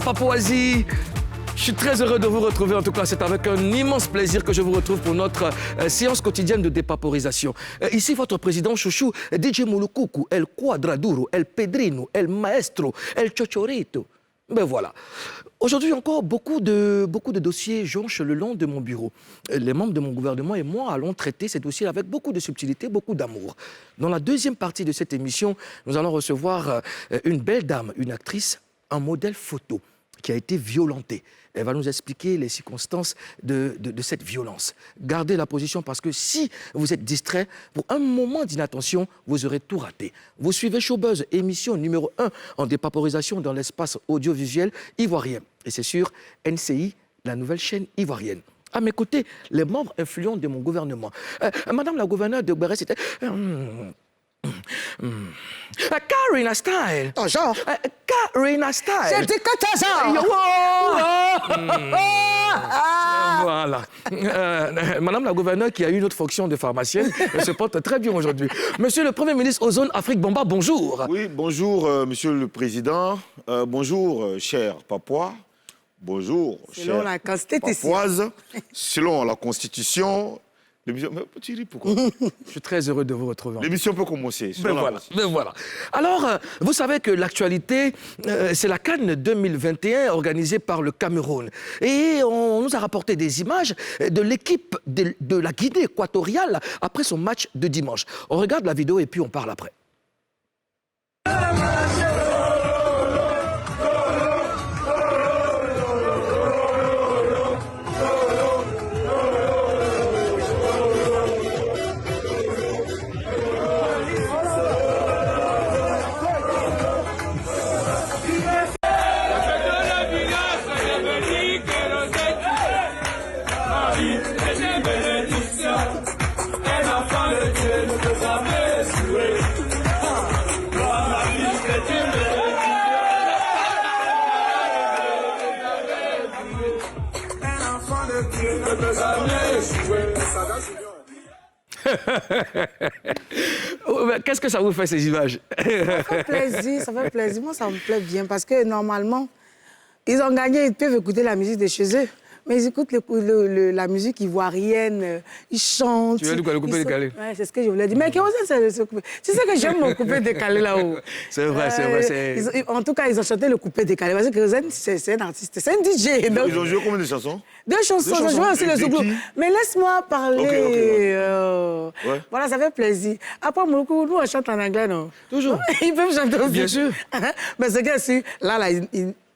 Papouasie. Je suis très heureux de vous retrouver. En tout cas, c'est avec un immense plaisir que je vous retrouve pour notre séance quotidienne de dépaporisation. Ici, votre président chouchou, DJ Mulukuku, El Quadraduro, El Pedrino, El Maestro, El Chochorito. Ben voilà. Aujourd'hui encore, beaucoup de dossiers jonchent le long de mon bureau. Les membres de mon gouvernement et moi allons traiter ces dossiers avec beaucoup de subtilité, beaucoup d'amour. Dans la deuxième partie de cette émission, nous allons recevoir une belle dame, une actrice, un modèle photo qui a été violentée. Elle va nous expliquer les circonstances de cette violence. Gardez la position parce que si vous êtes distrait, pour un moment d'inattention, vous aurez tout raté. Vous suivez Showbuzz, émission numéro 1 en dépaporisation dans l'espace audiovisuel ivoirien. Et c'est sur NCI, la nouvelle chaîne ivoirienne. À mes côtés, les membres influents de mon gouvernement. Madame la gouverneure de Béret, c'était... Karina Style. Bonjour. Karina Style. C'est du Cotaza. Voilà. Madame la gouverneure qui a eu une autre fonction de pharmacienne, elle se porte très bien aujourd'hui. Monsieur le Premier ministre Ozone Afrique Bomba, bonjour. Oui, bonjour, Monsieur le Président. Bonjour, cher Papouas. Bonjour, Selon la Constitution. Papouases. Selon la Constitution... L'émission... Mais tu ris pourquoi? Je suis très heureux de vous retrouver. L'émission peut commencer. Ben voilà. Alors, vous savez que l'actualité, c'est la CAN 2021 organisée par le Cameroun. Et on nous a rapporté des images de l'équipe de la Guinée équatoriale après son match de dimanche. On regarde la vidéo et puis on parle après. Qu'est-ce que ça vous fait, ces images? Ça fait plaisir, ça fait plaisir. Moi, ça me plaît bien parce que normalement, ils ont gagné, ils peuvent écouter la musique de chez eux. Mais ils écoutent la musique ivoirienne, ils chantent. Tu veux dire le coupé décalé? Oui, c'est ce que je voulais dire. Mais comment ça, c'est le coupé? Tu sais que j'aime mon coupé décalé là-haut. C'est vrai, c'est vrai. En tout cas, ils ont chanté le coupé décalé. Parce que Rosen, c'est un artiste, c'est un DJ. Donc... Ils ont joué combien de chansons? Deux chansons, j'ai joué aussi le Zouglou. Mais laisse-moi parler. Ouais. Voilà, ça fait plaisir. Après, Mouloukou, nous, on chante en anglais, non? Toujours. Ils peuvent chanter aussi. Bien sûr. Mais c'est que si, là,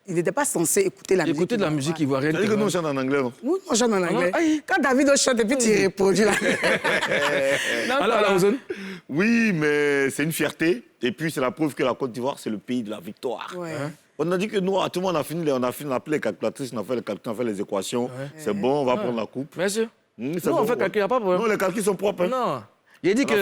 il n'était pas censé écouter la musique. Écouter de la musique ivoirienne. Tu as dit que nous, on chante en anglais, non? Nous, on chante en anglais. Quand David chante, et puis tu reproduis là. Alors, Ozone? Oui, mais c'est une fierté. Et puis, c'est la preuve que la Côte d'Ivoire, c'est le pays de la victoire. Ouais. On a dit que nous, tout le monde on a appelé les calculatrices, on a fait les calculs, on a fait les équations. Ouais. C'est bon, on va prendre la coupe. Bien sûr. Nous, on fait calcul, il n'y a pas de problème. Non, les calculs sont propres. Hein. Non. Il dit on a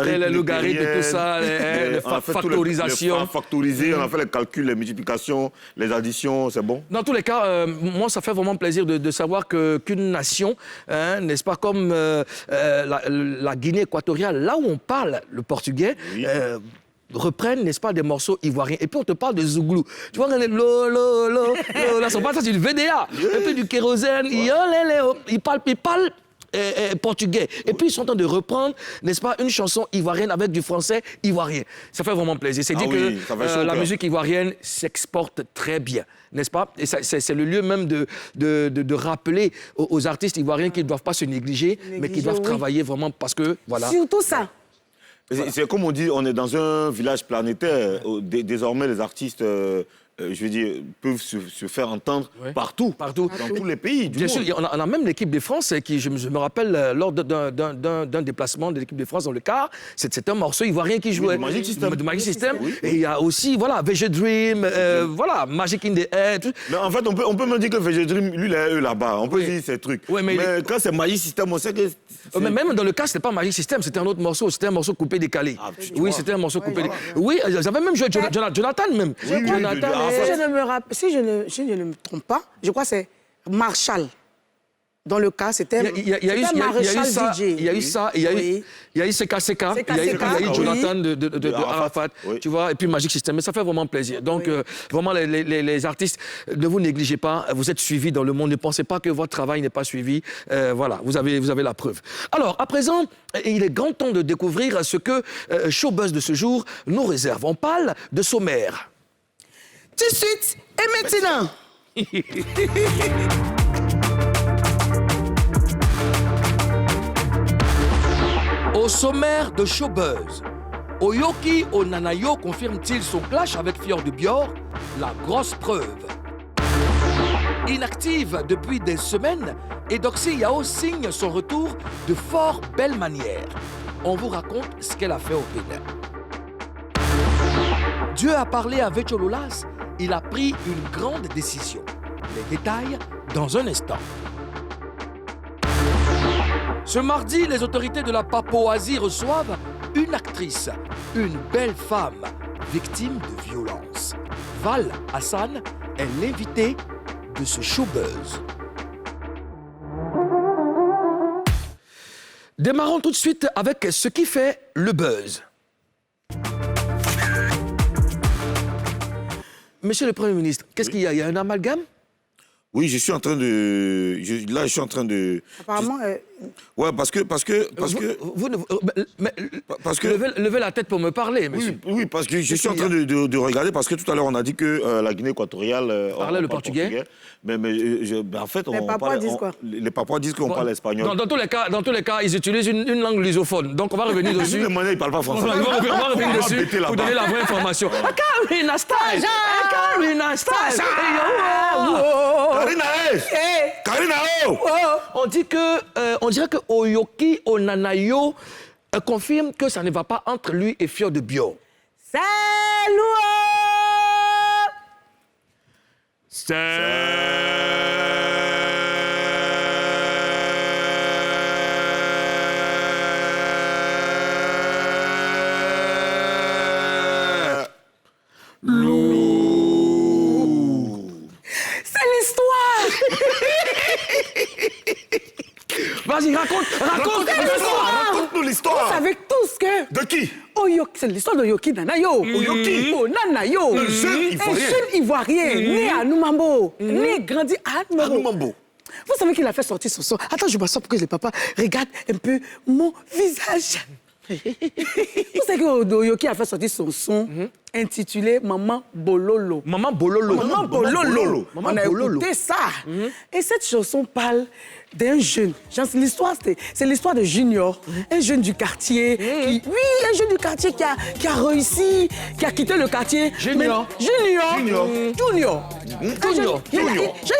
fait les logarithmes de tout ça, les factorisations. On a fait les calculs, les multiplications, les additions, c'est bon. Dans tous les cas, moi, ça fait vraiment plaisir de savoir qu'une nation, n'est-ce pas, comme la Guinée équatoriale, là où on parle le portugais, oui. Reprennent, n'est-ce pas, des morceaux ivoiriens. Et puis on te parle de Zouglou. Tu vois, là, ça passe du VDA, un peu du kérosène, ils parlent portugais. Et puis ils sont en train de reprendre, n'est-ce pas, une chanson ivoirienne avec du français ivoirien. Ça fait vraiment plaisir. C'est dit que la musique ivoirienne s'exporte très bien, n'est-ce pas? Et c'est le lieu même de rappeler aux artistes ivoiriens qu'ils ne doivent pas se négliger, mais qu'ils doivent travailler vraiment parce que, voilà. Surtout ça. C'est comme on dit, on est dans un village planétaire. Désormais, les artistes, je veux dire, peuvent se faire entendre partout, dans tous les pays du monde. Bien sûr, on a même l'équipe de France qui, je me rappelle, lors d'un déplacement de l'équipe de France dans le car, c'est un morceau ivoirien qui jouait. Oui, de Magic System. Oui. Et il y a aussi, voilà, VG Dream, voilà, Magic in the Air. Mais en fait, on peut me dire que VG Dream, lui, il est eux là-bas. On peut dire ces trucs. Oui, mais quand c'est Magic System, on sait que... Mais même dans le cas, c'était pas Magic System, c'était un autre morceau. C'était un morceau coupé décalé. Ah, oui, c'était un morceau coupé décalé. Oui, j'avais même joué Jonathan même. Jonathan, si je ne me trompe pas, je crois que c'est Marshall. Dans le cas, c'était Maréchal DJ. Il y a eu ça, il y a eu CKCK, il y a eu Jonathan de Arafat, tu vois, et puis Magic System. Mais ça fait vraiment plaisir. Donc, vraiment, les artistes, ne vous négligez pas. Vous êtes suivis dans le monde. Ne pensez pas que votre travail n'est pas suivi. Voilà, vous avez la preuve. Alors, à présent, il est grand temps de découvrir ce que Showbuzz de ce jour nous réserve. On parle de sommaire. Tout de suite et maintenant. Au sommaire de Showbuzz, Oyoki Onanayo confirme-t-il son clash avec Fior de Bior? La grosse preuve. Inactive depuis des semaines, Edoxy Yao signe son retour de fort belle manière. On vous raconte ce qu'elle a fait au Bénin. Dieu a parlé à Vechololas, il a pris une grande décision. Les détails dans un instant. Ce mardi, les autorités de la Papouasie reçoivent une actrice, une belle femme, victime de violence. Val Hassan est l'invitée de ce Showbuzz. Démarrons tout de suite avec ce qui fait le buzz. Monsieur le Premier ministre, qu'est-ce qu'il y a? Il y a un amalgame? Oui, je suis en train de... Là, je suis en train de... Apparemment... Ouais, parce que... Levez la tête pour me parler, monsieur. Oui, parce que je suis en train de regarder, parce que tout à l'heure, on a dit que la Guinée équatoriale... parlait le portugais. Mais en fait, les Papouas disent quoi? Les Papouas disent qu'on parle espagnol. Dans tous les cas, ils utilisent une langue lusophone. Donc, on va revenir dessus. De manière, ils ne parlent pas français. On va revenir dessus pour donner la vraie information. Karina Style! Karina Style! Karina On dirait que Oyoki Onanayo confirme que ça ne va pas entre lui et Fior de Bior. C'est lourd! Vas-y, raconte-nous l'histoire. Vous savez tous que... De qui? Oyoki, c'est l'histoire d'Oyoki Nanayo. Oyoki Onanayo. Un jeune Ivoirien, né à Noumambo, né grandi à Noumambo. Vous savez qu'il a fait sortir son son. Attends, je m'assois pour que les papas regardent un peu mon visage. Vous savez que Oyoki a fait sortir son son intitulé Maman Bololo. Maman Bololo. Maman Bololo. On a écouté ça. Et cette chanson parle d'un jeune. L'histoire, c'est l'histoire de Junior, un jeune du quartier. Un jeune du quartier qui a réussi, qui a quitté le quartier. Junior. Il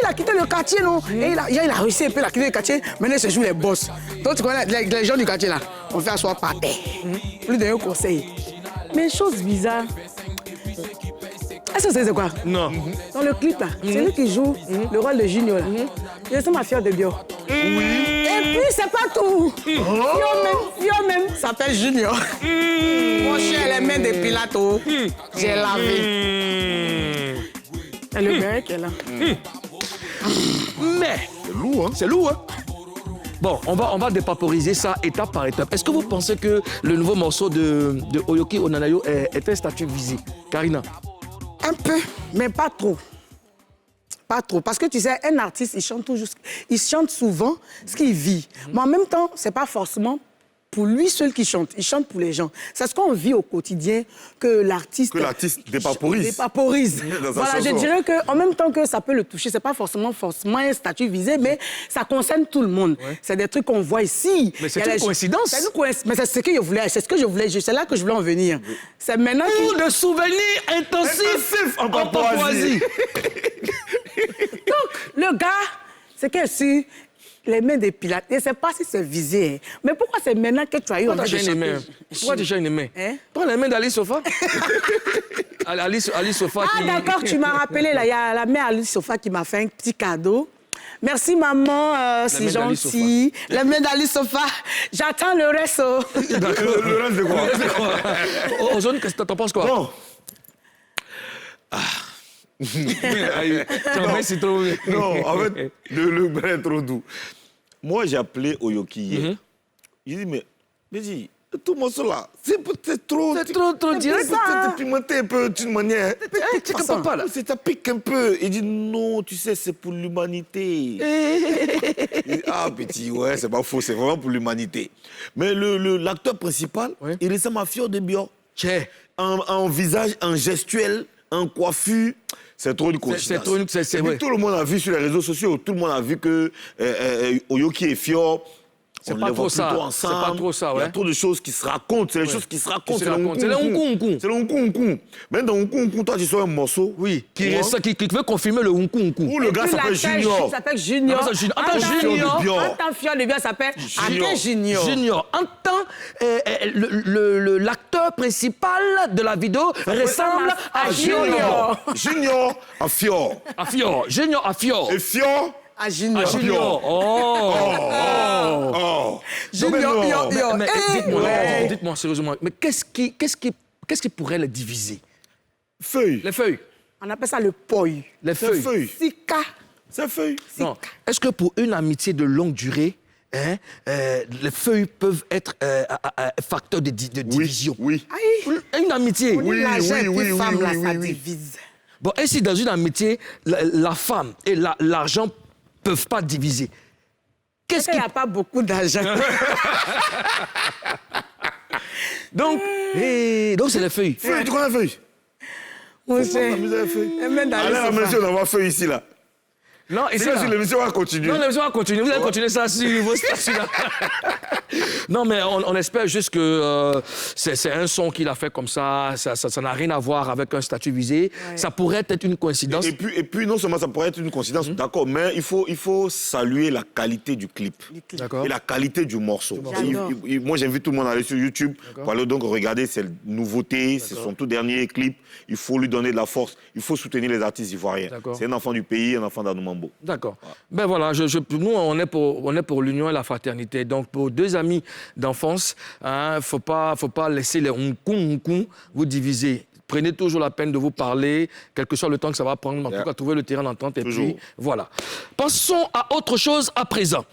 a quitté le quartier, non? Et il a réussi un peu à quitter le quartier. Maintenant, il se joue les boss. Donc, tu connais les gens du quartier, là, on fait asseoir par terre. Plus d'un conseil. Mais chose bizarre. Est-ce que c'est quoi? Non. Dans le clip, là, c'est lui qui joue le rôle de Junior, là. Il est ma Fior de Bior. Oui. Et puis, c'est pas tout. Fior même s'appelle Junior. Mon cher, les mains de Pilates, j'ai lavé. Et le gars qui est là. Mais, c'est lourd, hein? Bon, on va dépaporiser ça étape par étape. Est-ce que vous pensez que le nouveau morceau de Oyoki Onanayo est un statut visé? Karina? Un peu, mais pas trop. Pas trop. Parce que tu sais, un artiste, il chante souvent ce qu'il vit. Mais en même temps, c'est pas forcément pour lui seul qui chante. Il chante pour les gens. C'est ce qu'on vit au quotidien que l'artiste... dépaporise. Voilà, je dirais qu'en même temps que ça peut le toucher, c'est pas forcément un statut visé, mais ça concerne tout le monde. Ouais. C'est des trucs qu'on voit ici. Mais c'est une coïncidence. Mais c'est ce que je voulais. C'est là que je voulais en venir. C'est maintenant de souvenirs intensifs en Papouasie. Donc, le gars, c'est que si... les mains des Pilates. Je ne sais pas si c'est visé. Mais pourquoi c'est maintenant que tu as eu envie de chanter? Pourquoi tu as une main? Prends les mains d'Ali Sofa. Ali Sofa qui... Ah d'accord, tu m'as rappelé. Il y a la mère Ali Sofa qui m'a fait un petit cadeau. Merci maman, c'est gentil. La main d'Ali Sofa. J'attends le reste. Le reste de quoi? Ozone, t'en penses quoi? Non. C'est trop... Non, en fait, le brin est trop doux. Moi, j'ai appelé Oyoki hier. Il dit, mais dis, tout mon là, c'est peut-être trop... C'est trop direct. C'est peut-être pimenté un peu d'une manière. Tu comprends pas, là. C'est ça pique un peu. Il dit, non, tu sais, c'est pour l'humanité. Ah, petit, ouais, c'est pas faux, c'est vraiment pour l'humanité. Mais l'acteur principal, il ressemble à Fior de Bio. En visage, en gestuel, en coiffure. C'est trop une coïncidence. Tout le monde a vu sur les réseaux sociaux, tout le monde a vu que Oyoki et Fior, c'est pas trop ça. C'est pas trop ça, ouais. Il y a trop de choses qui se racontent. C'est les choses qui se racontent. C'est le Hongkong. C'est le Hongkong. Même dans Hongkong, toi, tu sors un morceau. Oui, qui veut confirmer le Hongkong. Où le gars s'appelle Junior. Il s'appelle Junior. Attends, Fior de Bio s'appelle Junior. Junior. En tant l'acteur principal de la vidéo ressemble à Junior. Junior à Fior. Junior à Fior. Et Fior à Junior. Junior. Dites-moi sérieusement, mais qu'est-ce qui pourrait les diviser? Feuilles. Les feuilles. On appelle ça le poi. Les feuilles. Sika. C'est feuilles. Non. Est-ce que pour une amitié de longue durée, les feuilles peuvent être facteurs de division? Oui. Une amitié. Oui. Ça divise. Bon, et si dans une amitié, la femme et l'argent ne peuvent pas diviser, qu'est-ce qu'il n'y a pas beaucoup d'argent. Donc c'est les feuilles. Feuilles, tu connais les feuilles? Moi, c'est... Allez, monsieur, on va feuille ici, là. Non, et c'est l'émission va continuer. Non, l'émission va continuer. Vous allez continuer ça sur vos statuts là. Non, mais on espère juste que c'est un son qu'il a fait comme ça. Ça n'a rien à voir avec un statut visé. Ouais. Ça pourrait être une coïncidence. Et puis, non seulement ça pourrait être une coïncidence, d'accord, mais il faut saluer la qualité du clip. Et la qualité du morceau. Moi, j'invite tout le monde à aller sur YouTube pour aller donc regarder ces nouveautés, c'est son tout dernier clip. Il faut lui donner de la force. Il faut soutenir les artistes ivoiriens. C'est un enfant du pays, un enfant d'Anoumambo. D'accord. Ouais. Ben voilà, nous, on est pour l'union et la fraternité. Donc, pour deux amis d'enfance, faut pas laisser les Hongkong vous diviser. Prenez toujours la peine de vous parler, quel que soit le temps que ça va prendre, en tout cas, trouver le terrain d'entente. Et puis, voilà. Passons à autre chose à présent.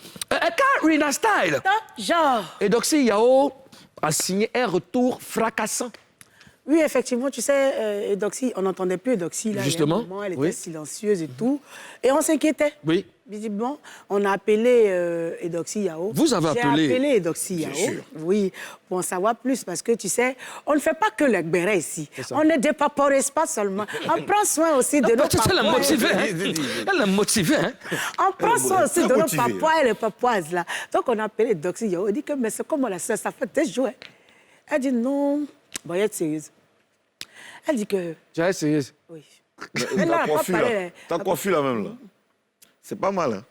Rina Style. Genre. Et Doxy Yao a signé un retour fracassant. Oui, effectivement, tu sais, Edoxy, on n'entendait plus Edoxy. Là, justement. Il y a un moment, elle était silencieuse et tout. Et on s'inquiétait. Oui. Visiblement, on a appelé Edoxy Yao. Vous avez appelé? J'ai appelé Edoxy Yao. Oui, pour en savoir plus, parce que tu sais, on ne fait pas que le béret ici. On ne dépaporise pas seulement. On prend soin aussi de nos papouas. Elle l'a motivé, Elle l'a motivé, On prend soin aussi de nos papouas et les papouases, là. Donc, on a appelé Edoxy Yao. On dit que, mais c'est comme la sœur, ça fait des jours. Elle dit non. Bon, elle est sérieuse. Elle dit que... Tu es sérieuse? Oui. Ta coiffure, là, même, là. C'est pas mal, hein?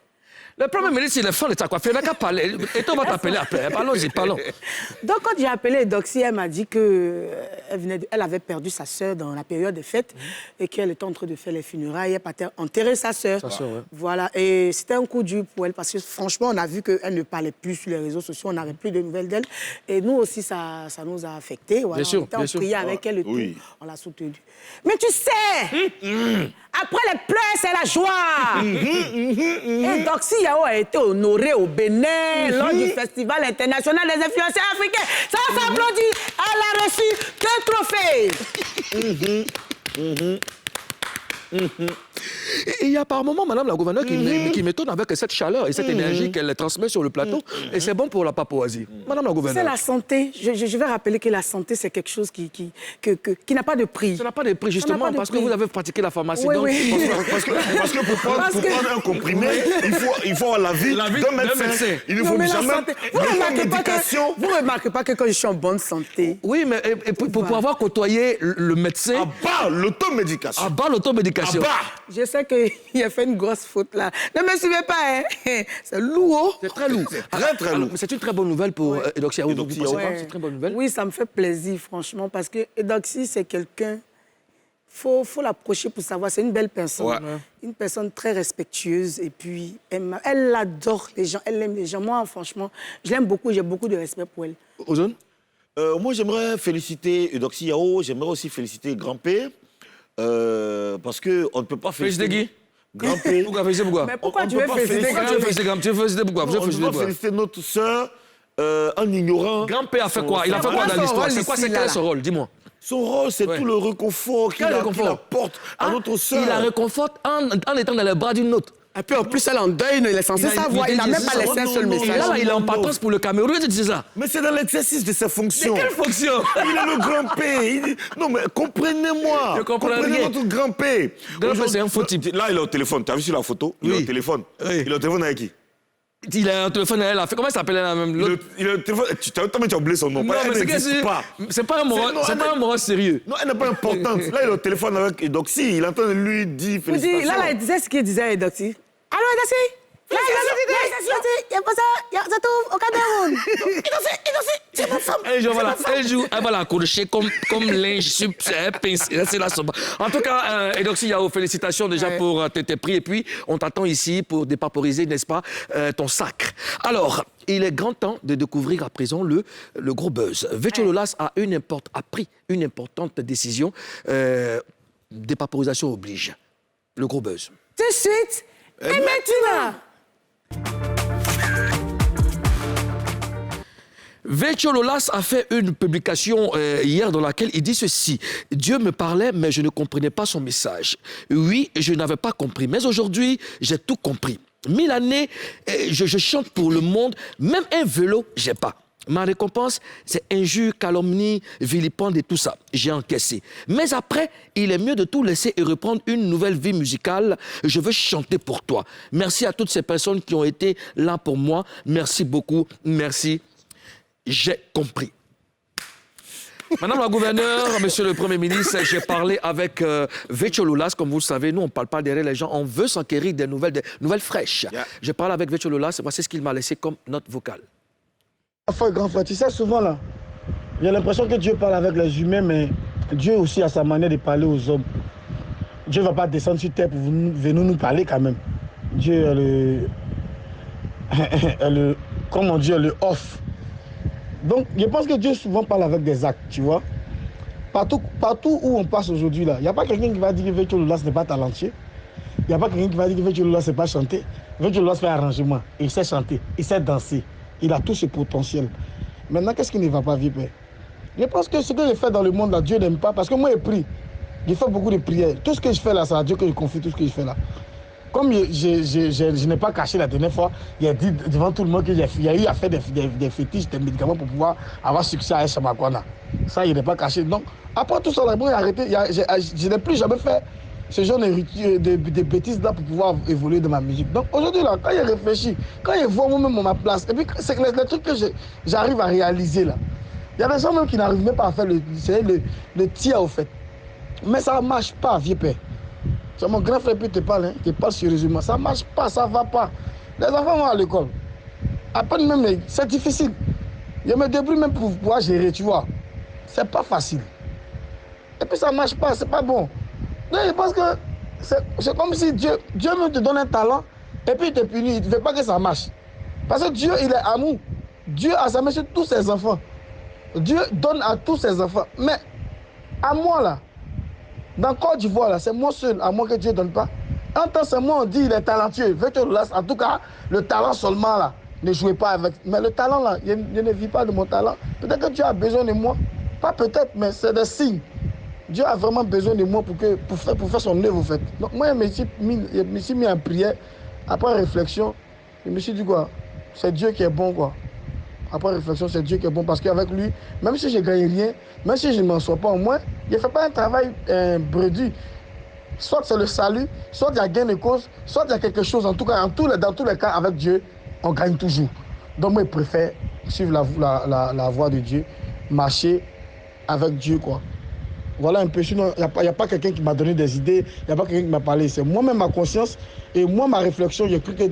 Le problème, c'est le fond de ta coiffure. Elle n'a qu'à parler. Et toi, on va t'appeler après. Parlons. Donc, quand j'ai appelé Doxy, elle m'a dit qu'elle avait perdu sa sœur dans la période des fêtes et qu'elle était en train de faire les funérailles. Elle partait enterrer sa sœur. Voilà. Et c'était un coup dur pour elle parce que, franchement, on a vu qu'elle ne parlait plus sur les réseaux sociaux. On n'avait plus de nouvelles d'elle. Et nous aussi, ça nous a affectés. Voilà. Bien sûr. On priait avec elle et tout. On l'a soutenue. Mais tu sais, après les pleurs, c'est la joie. Et Doxy Yao a été honoré au Bénin lors du Festival international des influenceurs africains. Ça s'applaudit. Elle a reçu 2 trophées. Et il y a par moment, Madame la gouverneure, qui m'étonne avec cette chaleur et cette énergie qu'elle transmet sur le plateau. Et c'est bon pour la Papouasie. Madame la gouverneure. C'est la santé. Je vais rappeler que la santé, c'est quelque chose qui n'a pas de prix. Ça n'a pas de prix, justement, parce que vous avez pratiqué la pharmacie. Oui, donc, oui. Parce que pour prendre un comprimé, il faut avoir l'avis d'un médecin. Il ne faut jamais... Vous ne remarquez pas que quand je suis en bonne santé... Oui, mais pour avoir côtoyé le médecin... À bas l'automédication. À bas l'automédication. Je sais qu'il a fait une grosse faute là. Ne me suivez pas, hein. C'est lourd. C'est très lourd. Très lourd. C'est une très bonne nouvelle pour Edoxy Yao. C'est une très bonne nouvelle. Oui, ça me fait plaisir, franchement, parce que Edoxy, c'est quelqu'un... Faut l'approcher pour savoir. C'est une belle personne. Ouais. Une personne très respectueuse. Et puis, elle adore les gens. Elle aime les gens. Moi, franchement, je l'aime beaucoup. J'ai beaucoup de respect pour elle. Ozone? Moi, j'aimerais féliciter Edoxy Yao. J'aimerais aussi féliciter Grand P. Parce qu'on ne peut pas féliciter... Grand-père. Pourquoi féliciter pourquoi? Mais pourquoi On tu peut veux pas féliciter féliciter. Pourquoi tu veux féliciter grand-père? Tu veux féliciter pourquoi? On doit féliciter notre sœur en ignorant. Grand-père a fait quoi? Il a fait quoi dans son l'histoire? rôle C'est quoi? ici, C'est quel là, est son rôle? Dis-moi. Son rôle, c'est Ouais. tout le réconfort qu'il Quel qu'il apporte à notre sœur. Il la réconforte en étant dans les bras d'une autre. Et puis en plus, elle est en deuil, il est censé savoir. Il n'a même pas laissé un seul non, Et message. là, il est en non. partance pour le Cameroun, tu dis ça. Mais c'est dans l'exercice de ses fonctions. Quelle fonction? Il est le grand-père. Non, mais comprenez-moi. Je comprends Comprenez rien. notre grand-père. Grand-père, c'est un faux type. Là, il est au téléphone. Tu as vu sur la photo? Il est Oui. au téléphone. Oui. Il est au téléphone avec qui? Il a un téléphone, elle a fait. Comment elle s'appelle la même? L'autre? Il est au téléphone. Tu as oublié son nom. Non, Elle mais c'est n'existe que pas. c'est pas un moral, non, c'est elle pas un moral sérieux. Non, elle n'est pas importante. Là, il est au téléphone avec Edoxy. Il est en train de lui dire Vous dites, félicitations. là, il disait ce qu'il disait à Edoxy. Allô, Edoxy? Il y a pas ça, ça tombe au Cameroun. Edoxy, c'est ma femme. Un jour, elle va la coucher comme linge, c'est la somme. En tout cas, Edoxy Yao, félicitations déjà pour tes prix. Et puis, on t'attend ici pour dépaporiser, n'est-ce pas, ton sacre. Alors, il est grand temps de découvrir à présent le gros buzz. Vetcho Lolas a pris une importante décision. Dépaporisation oblige. Le gros buzz. Tout de suite, et maintenant. Vetcho Lolas a fait une publication hier dans laquelle il dit ceci. Dieu me parlait, mais je ne comprenais pas son message. Oui, je n'avais pas compris, mais aujourd'hui, j'ai tout compris. 1000 années, je chante pour le monde, même un vélo, j'ai pas. Ma récompense, c'est injures, calomnies, vilipende et tout ça. J'ai encaissé. Mais après, il est mieux de tout laisser et reprendre une nouvelle vie musicale. Je veux chanter pour toi. Merci à toutes ces personnes qui ont été là pour moi. Merci beaucoup. Merci. J'ai compris. Madame la gouverneure, monsieur le Premier ministre, j'ai parlé avec Vetcho Lolas. Comme vous le savez, nous, on ne parle pas derrière les gens. On veut s'enquérir des nouvelles fraîches. Yeah. J'ai parlé avec Vetcho Lolas. Voici ce qu'il m'a laissé comme note vocale. Grand frère, tu sais, souvent là, j'ai l'impression que Dieu parle avec les humains, mais Dieu aussi a sa manière de parler aux hommes. Dieu ne va pas descendre sur terre pour venir nous parler quand même. Dieu est le comment dire, le off. Donc, je pense que Dieu souvent parle avec des actes, tu vois. Partout où on passe aujourd'hui, là, il n'y a pas quelqu'un qui va dire que Vetcho Lolas n'est pas talentueux. Il n'y a pas quelqu'un qui va dire que Vetcho Lolas ne sait pas chanter. Vetcho Lolas fait arrangement, il sait chanter, il sait danser. Il a tout ce potentiel. Maintenant, qu'est-ce qui ne va pas, vieux père? Je pense que ce que je fais dans le monde, là, Dieu n'aime pas. Parce que moi, je prie. Je fais beaucoup de prières. Tout ce que je fais là, c'est à Dieu que je confie tout ce que je fais là. Comme je n'ai pas caché la dernière fois, il a dit devant tout le monde qu'il y a eu à faire des fétiches, des médicaments pour pouvoir avoir succès à Chamakwana. Ça, il n'est pas caché. Donc, après tout ça, là, moi, j'ai arrêté. Je n'ai plus jamais fait ce genre de bêtises là pour pouvoir évoluer dans ma musique. Donc aujourd'hui là, quand il réfléchit, quand il voit moi-même à ma place, et puis c'est les trucs que j'arrive à réaliser là. Il y a des gens même qui n'arrivent même pas à faire le tir au fait. Mais ça ne marche pas, vieux père. C'est mon grand frère qui te parle, hein, qui parle sérieusement. Ça ne marche pas, ça ne va pas. Les enfants vont à l'école. À peine même, c'est difficile. Je me débrouille même pour pouvoir gérer, tu vois. C'est pas facile. Et puis ça ne marche pas, c'est pas bon. Non, je pense que c'est comme si Dieu me te donne un talent et puis il te punit, il ne veut pas que ça marche. Parce que Dieu, il est amour. Dieu a sa main sur tous ses enfants. Dieu donne à tous ses enfants. Mais à moi là, dans Côte d'Ivoire là, c'est moi seul, à moi que Dieu ne donne pas. En temps, c'est moi, on dit il est talentueux. En tout cas, le talent seulement là, ne jouez pas avec. Mais le talent là, je ne vis pas de mon talent. Peut-être que Dieu a besoin de moi. Pas peut-être, mais c'est des signes. Dieu a vraiment besoin de moi pour faire son œuvre, en fait. Donc moi, je me suis mis en prière. Après réflexion, je me suis dit quoi? C'est Dieu qui est bon, quoi. Après réflexion, c'est Dieu qui est bon parce qu'avec lui, même si je ne gagne rien, même si je ne m'en sors pas au moins, je ne fais pas un travail bredouille. Soit c'est le salut, soit il y a gain de cause, soit il y a quelque chose. En tout cas, dans tous les cas, avec Dieu, on gagne toujours. Donc moi, je préfère suivre la voie de Dieu, marcher avec Dieu, quoi. Voilà un peu, sinon il n'y a pas quelqu'un qui m'a donné des idées, il n'y a pas quelqu'un qui m'a parlé. C'est moi-même ma conscience et moi ma réflexion,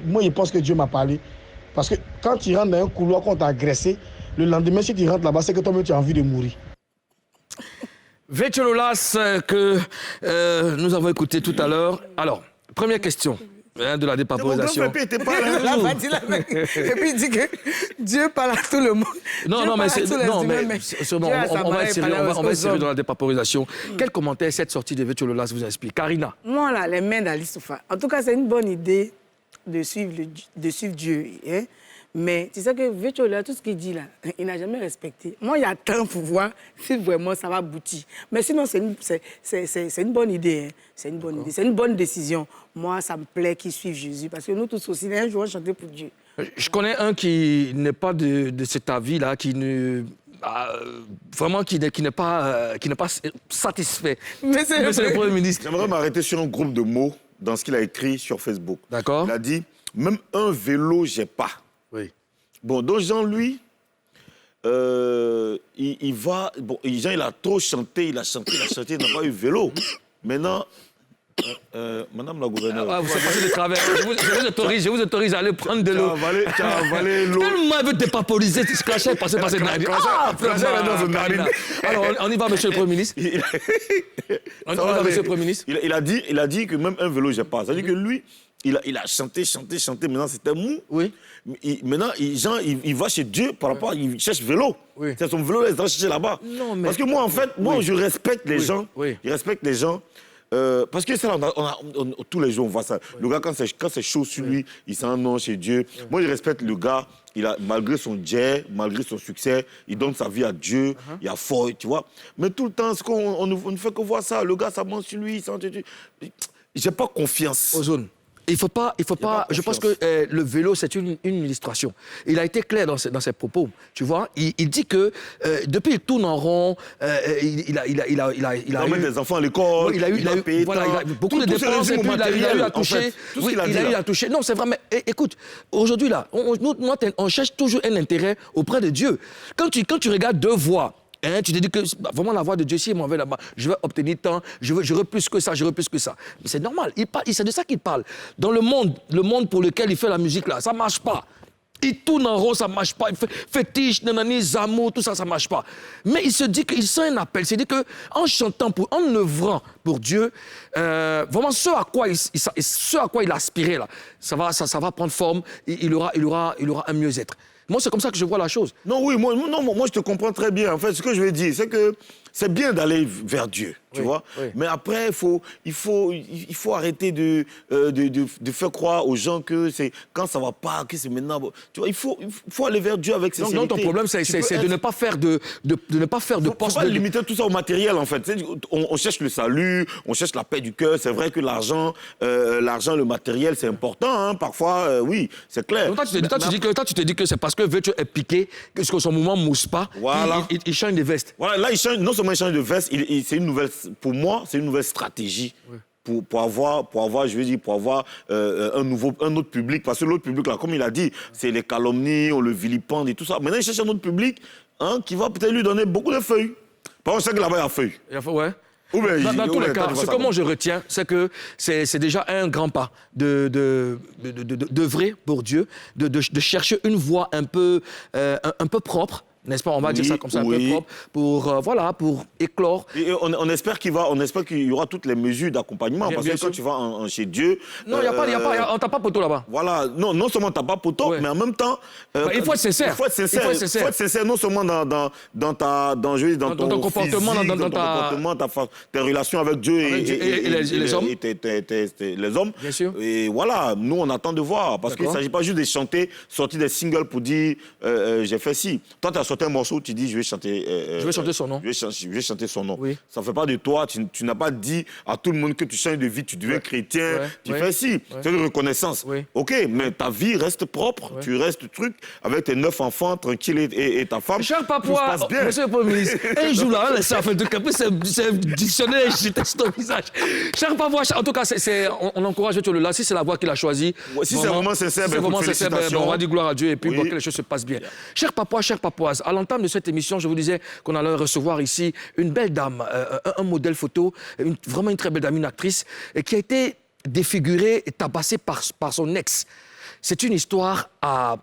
moi je pense que Dieu m'a parlé. Parce que quand tu rentres dans un couloir qu'on t'a agressé, le lendemain si tu rentres là-bas, c'est que toi-même tu as envie de mourir. Vetcho Lolas que nous avons écouté tout à l'heure. Alors, première question. Hein, de la Mon grand dépaporisation. frère était pas là. Il a pas dit la même. Et puis il dit que Dieu parle à tout le monde. Non, Dieu non, mais parle à tous les humains, mais sûrement, Dieu a sa on va manière être de sérieux, parler on va être aux sérieux hommes. dans la dépaporisation. Quel commentaire cette sortie de Vetio Lolas vous inspire? Karina? Moi, là, les mains d'Ali Soufa. En tout cas, c'est une bonne idée de suivre Dieu. Hein? Mais tu sais que Vetio Lolas, tout ce qu'il dit là, il n'a jamais respecté. Moi, il y a temps pour voir si vraiment ça va aboutir. Mais sinon, c'est une bonne idée. Hein? C'est une bonne idée. C'est une bonne décision. Moi, ça me plaît qu'ils suivent Jésus. Parce que nous tous aussi, un jour, on chantait pour Dieu. Je connais un qui n'est pas de cet avis-là, qui ne... vraiment qui n'est pas satisfait. Mais c'est le Premier ministre. J'aimerais m'arrêter sur un groupe de mots dans ce qu'il a écrit sur Facebook. D'accord. Il a dit, même un vélo, j'ai pas. Oui. Bon, donc Jean, lui, il va... Bon, Jean, il a trop chanté, il a chanté, il n'a pas eu vélo. Maintenant, madame la gouverneure... Ah, vous êtes passé de travers. Je vous autorise à aller prendre de l'eau. Tu as avalé l'eau. Tellement elle veut dépaporiser, ce crachet passé par cette narine. Crachet dans une narine. Alors, on y va, monsieur le Premier ministre. On y va, monsieur le Premier ministre. Il a dit que même un vélo, j'ai pas. C'est-à-dire que lui, il a chanté. Maintenant, c'était mou. Oui. Maintenant, Jean, il va chez Dieu par rapport à... Il cherche vélo. Oui. C'est son vélo, il va chercher là-bas. Non, mais... Parce que moi, en fait, je respecte les gens. Oui. Je respecte les gens. Parce que ça, tous les jours, on voit ça. Le gars, quand c'est chaud sur lui, il s'en non chez Dieu. Moi, je respecte le gars. Malgré son jet, malgré son succès, il donne sa vie à Dieu. Il y a foi, tu vois. Mais tout le temps, on ne fait que voir ça. Le gars, ça monte sur lui. J'ai pas confiance. Ozone. Il faut pas. Je pense que le vélo, c'est une illustration. Il a été clair dans ses propos. Tu vois, il dit que depuis il tourne en rond, il a mettre des enfants à l'école. Il a eu beaucoup de dépenses et puis il a eu à toucher. Oui, il a eu à toucher. Non, c'est vrai. Mais écoute, aujourd'hui là, on cherche toujours un intérêt auprès de Dieu. Quand tu regardes deux voies. Hein, tu te dis que vraiment la voix de Dieu, si je m'en vais là-bas, je vais obtenir tant, j'aurai plus que ça. Mais c'est normal, c'est de ça qu'il parle. Dans le monde pour lequel il fait la musique là, ça ne marche pas. Il tourne en rond, ça ne marche pas. Il fait fétiche, nanani, zamour, tout ça, ça ne marche pas. Mais il se dit qu'il sent un appel. Il se dit qu'en chantant, en œuvrant pour Dieu, vraiment ce à quoi il aspirait là, ça va prendre forme, il aura un mieux-être. Moi, c'est comme ça que je vois la chose. Non, oui, moi, je te comprends très bien. En fait, ce que je veux dire, c'est que c'est bien d'aller vers Dieu, tu vois. Oui. Mais après, il faut arrêter de faire croire aux gens que c'est quand ça va pas, que c'est maintenant. Tu vois, il faut aller vers Dieu avec sincérité. Non, ton problème, c'est de ne pas faire de poste. Faut pas limiter tout ça au matériel, en fait. On cherche le salut, on cherche la paix du cœur. C'est vrai que l'argent, le matériel, c'est important. Hein. Parfois, oui, c'est clair. Donc, toi, tu te dis que c'est parce que Vetio est piqué, que son mouvement ne mousse pas, voilà. Il change de veste. Voilà, là, il change. Non seulement il change de veste, pour moi, c'est une nouvelle stratégie. Oui. Pour avoir un autre public. Parce que l'autre public, là, comme il a dit, c'est les calomnies, on le vilipende et tout ça. Maintenant, il cherche un autre public qui va peut-être lui donner beaucoup de feuilles. Par contre, c'est que là-bas, il y a feuilles. Ouais. Dans tous les cas, ce que moi je retiens, c'est que c'est déjà un grand pas d'œuvrer pour Dieu, de chercher une voie un peu propre. N'est-ce pas? On va dire ça comme ça, un peu propre, pour éclore. Et on espère qu'il y aura toutes les mesures d'accompagnement. Parce que quand tu vas chez Dieu... Non, on t'a pas poteau là-bas. Voilà, non seulement t'as pas poteau, mais en même temps... il faut être sincère. Il faut être sincère, non seulement dans ton comportement, physique, tes relations avec Dieu et les hommes. Les hommes. Bien sûr. Et voilà, nous, on attend de voir. Parce qu'il ne s'agit pas juste de chanter, sortir des singles pour dire j'ai fait ci. Toi, tu as sorti un morceau, tu dis je vais chanter... je vais chanter son nom. Je vais chanter son nom. Oui. Ça ne fait pas de toi, tu n'as pas dit à tout le monde que tu changes de vie, tu deviens chrétien, tu fais ci. C'est une reconnaissance. Oui. OK, mais ta vie reste propre, tu restes truc avec tes 9 enfants, tranquille, et ta femme. Cher papa, monsieur le Premier ministre, un jour là, ça fait c'est un dictionnaire, je teste ton visage. Cher papa, en tout cas, on encourage Vetio Lolas, si c'est la voie qu'il a choisie. Si c'est vraiment sincère, on va dire gloire à Dieu et puis que les choses se passent bien. Cher papa, chère papoise, à l'entame de cette émission, je vous disais qu'on allait recevoir ici une belle dame, un modèle photo, vraiment une très belle dame, une actrice, qui a été défigurée et tabassée par son ex. C'est une histoire à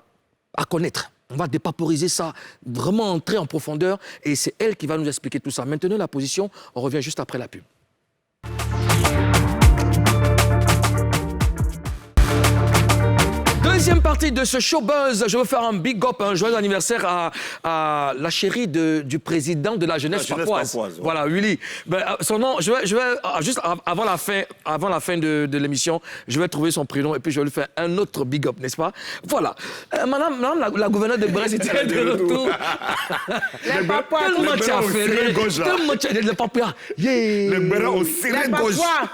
connaître. On va dépaporiser ça, vraiment entrer en profondeur, et c'est elle qui va nous expliquer tout ça. Maintenez la position, on revient juste après la pub. Deuxième partie de ce showbuzz, je veux faire un big up, un joyeux anniversaire à la chérie du président de la jeunesse papoise. Ouais. Voilà, Willy. Ben, son nom, je vais juste avant la fin de l'émission, je vais trouver son prénom et puis je vais lui faire un autre big up, n'est-ce pas? Voilà. Madame la gouverneure de Brest était de retour. Les papois, Tellement tu as fait rire. gauche, là. Tellement tu as les papois. Yeah. Le bénin au serré les gauche. papois,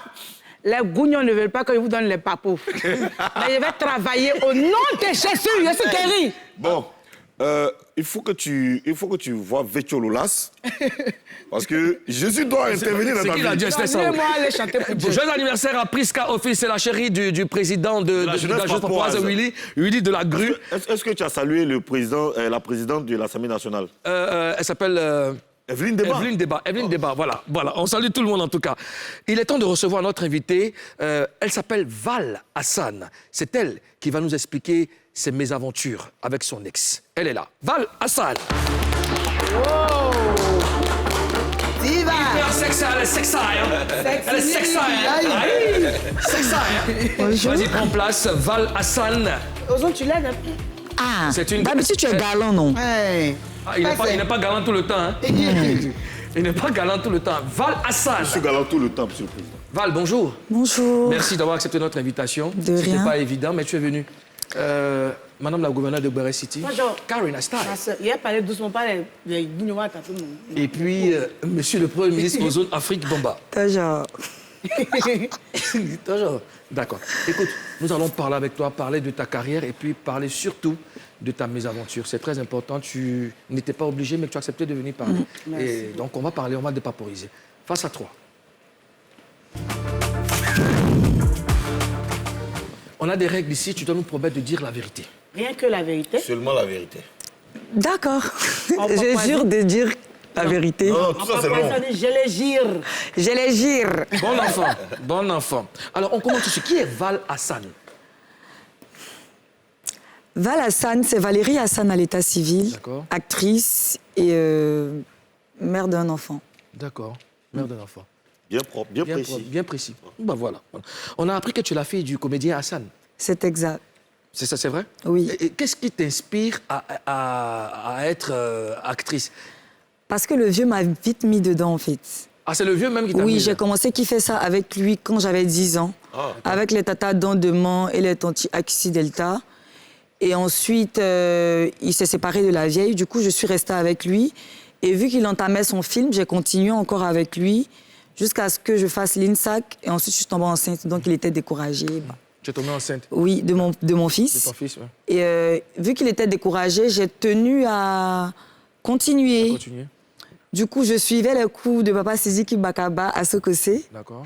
les gougnons ne veulent pas que je vous donne les papos. Mais je vais travailler au nom de Jésus, je suis guéri. Bon, il faut que tu vois Vétio Lolas. Parce que Jésus doit intervenir dans C'est ta qui vie. l'a dit? C'était ça. Moi aller chanter pour Dieu. Joyeux anniversaire à Priska Office, c'est la chérie du président de la jeunesse papoise, Willy de la Grue. Est-ce que tu as salué la présidente de l'Assemblée nationale? Elle s'appelle... Evelyne Débat. Evelyne Débat, voilà. On salue tout le monde en tout cas. Il est temps de recevoir notre invitée. Elle s'appelle Val Hassan. C'est elle qui va nous expliquer ses mésaventures avec son ex. Elle est là. Val Hassan. Viva! Elle est sexy. Elle est sexy. Vas-y, prends place. Val Hassan. Ozon, tu l'aides un peu. Ah, C'est une- d'habitude tu es galant, non? Hey. Ah, il n'est pas galant tout le temps. Hein. Il n'est pas galant tout le temps. Val Hassan. Je suis galant tout le temps, monsieur le président. Val, bonjour. Bonjour. Merci d'avoir accepté notre invitation. De C'était rien. pas évident, mais tu es venue. Madame la gouverneure de Brest City. Bonjour. Karina Style. Ma soeur, il a parlé doucement, pas les guignols à tout le monde. Et puis, monsieur le Premier ministre aux zones Afrique Bomba. Toujours. Toujours. D'accord. Écoute, nous allons parler avec toi, parler de ta carrière et puis parler surtout de ta mésaventure. C'est très important. Tu n'étais pas obligé, mais tu as accepté de venir parler. Et donc, on va parler, on va dépaporiser. Face à toi. On a des règles ici, tu dois nous promettre de dire la vérité. Rien que la vérité. Seulement la vérité. D'accord. On peut Je pas jure de dire la vérité. Non, tout ça, c'est long. Je les gire. Je les gire. Bon enfant, bon enfant. Alors, on commence tout de suite. Qui est Val Hassan? Val Hassan, c'est Valérie Hassan à l'état civil, D'accord. actrice et mère d'un enfant. D'accord. Mère d'un enfant. Bien propre, bien précis. Propre, bien précis. Ben voilà. On a appris que tu es la fille du comédien Hassan. C'est exact. C'est ça, c'est vrai? Oui. Et qu'est-ce qui t'inspire à être actrice? Parce que le vieux m'a vite mis dedans, en fait. Ah, c'est le vieux même qui t'a Oui, mis j'ai là. commencé à kiffer ça avec lui quand j'avais 10 ans. Avec les tatas Dandement et les tantis Axi Delta. Et ensuite, il s'est séparé de la vieille. Du coup, je suis restée avec lui. Et vu qu'il entamait son film, j'ai continué encore avec lui jusqu'à ce que je fasse l'INSAC. Et ensuite, je suis tombée enceinte. Donc, il était découragé. Tu es tombée enceinte Oui, de mon de fils. ton fils, ouais. Et vu qu'il était découragé, j'ai tenu à continuer. Continue. Du coup, je suivais les coups de Papa Sidiki Bakaba à Sokosé. D'accord.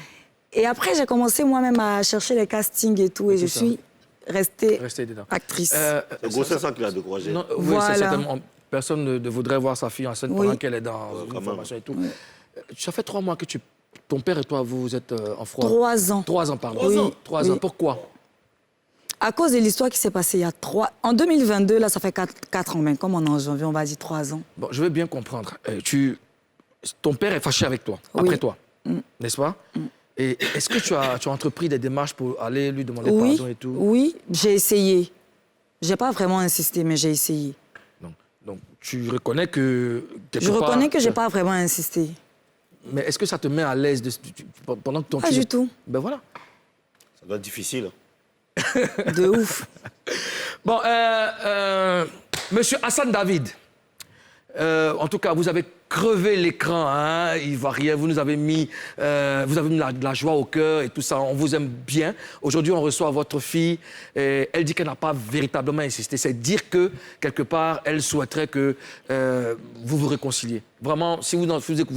Et après, j'ai commencé moi-même à chercher les castings et tout. Et je ça. suis restée Restez dedans. actrice. C'est gros, c'est ça qui l'a découragé. Non, oui, Voilà. c'est certainement. Personne ne voudrait voir sa fille enceinte Oui. pendant qu'elle est dans une formation et tout. Ça fait 3 mois que ton père et toi, vous êtes en froid. 3 ans. 3 ans, pardon. Oui. 3 ans. Oui. Pourquoi? À cause de l'histoire qui s'est passée il y a 3... En 2022, là, ça fait 4 ans, mais comme on est en janvier, on va dire 3 ans. Bon, je veux bien comprendre. Ton père est fâché avec toi, Oui. après toi, n'est-ce pas? Et est-ce que tu as entrepris des démarches pour aller lui demander Oui, pardon et tout? oui, j'ai essayé. J'ai pas vraiment insisté, mais j'ai essayé. Donc, tu reconnais que... quelque Je part, reconnais que j'ai pas vraiment insisté. Mais est-ce que ça te met à l'aise pendant que ton Pas fils... du tout. Ben voilà. Ça doit être difficile. De ouf. Bon, Monsieur Hassan David, en tout cas, vous avez crevé l'écran, hein, ivoirien, vous nous avez mis, de la joie au cœur et tout ça, on vous aime bien. Aujourd'hui, on reçoit votre fille, et elle dit qu'elle n'a pas véritablement insisté. C'est dire que, quelque part, elle souhaiterait que vous vous réconciliez. Vraiment, si vous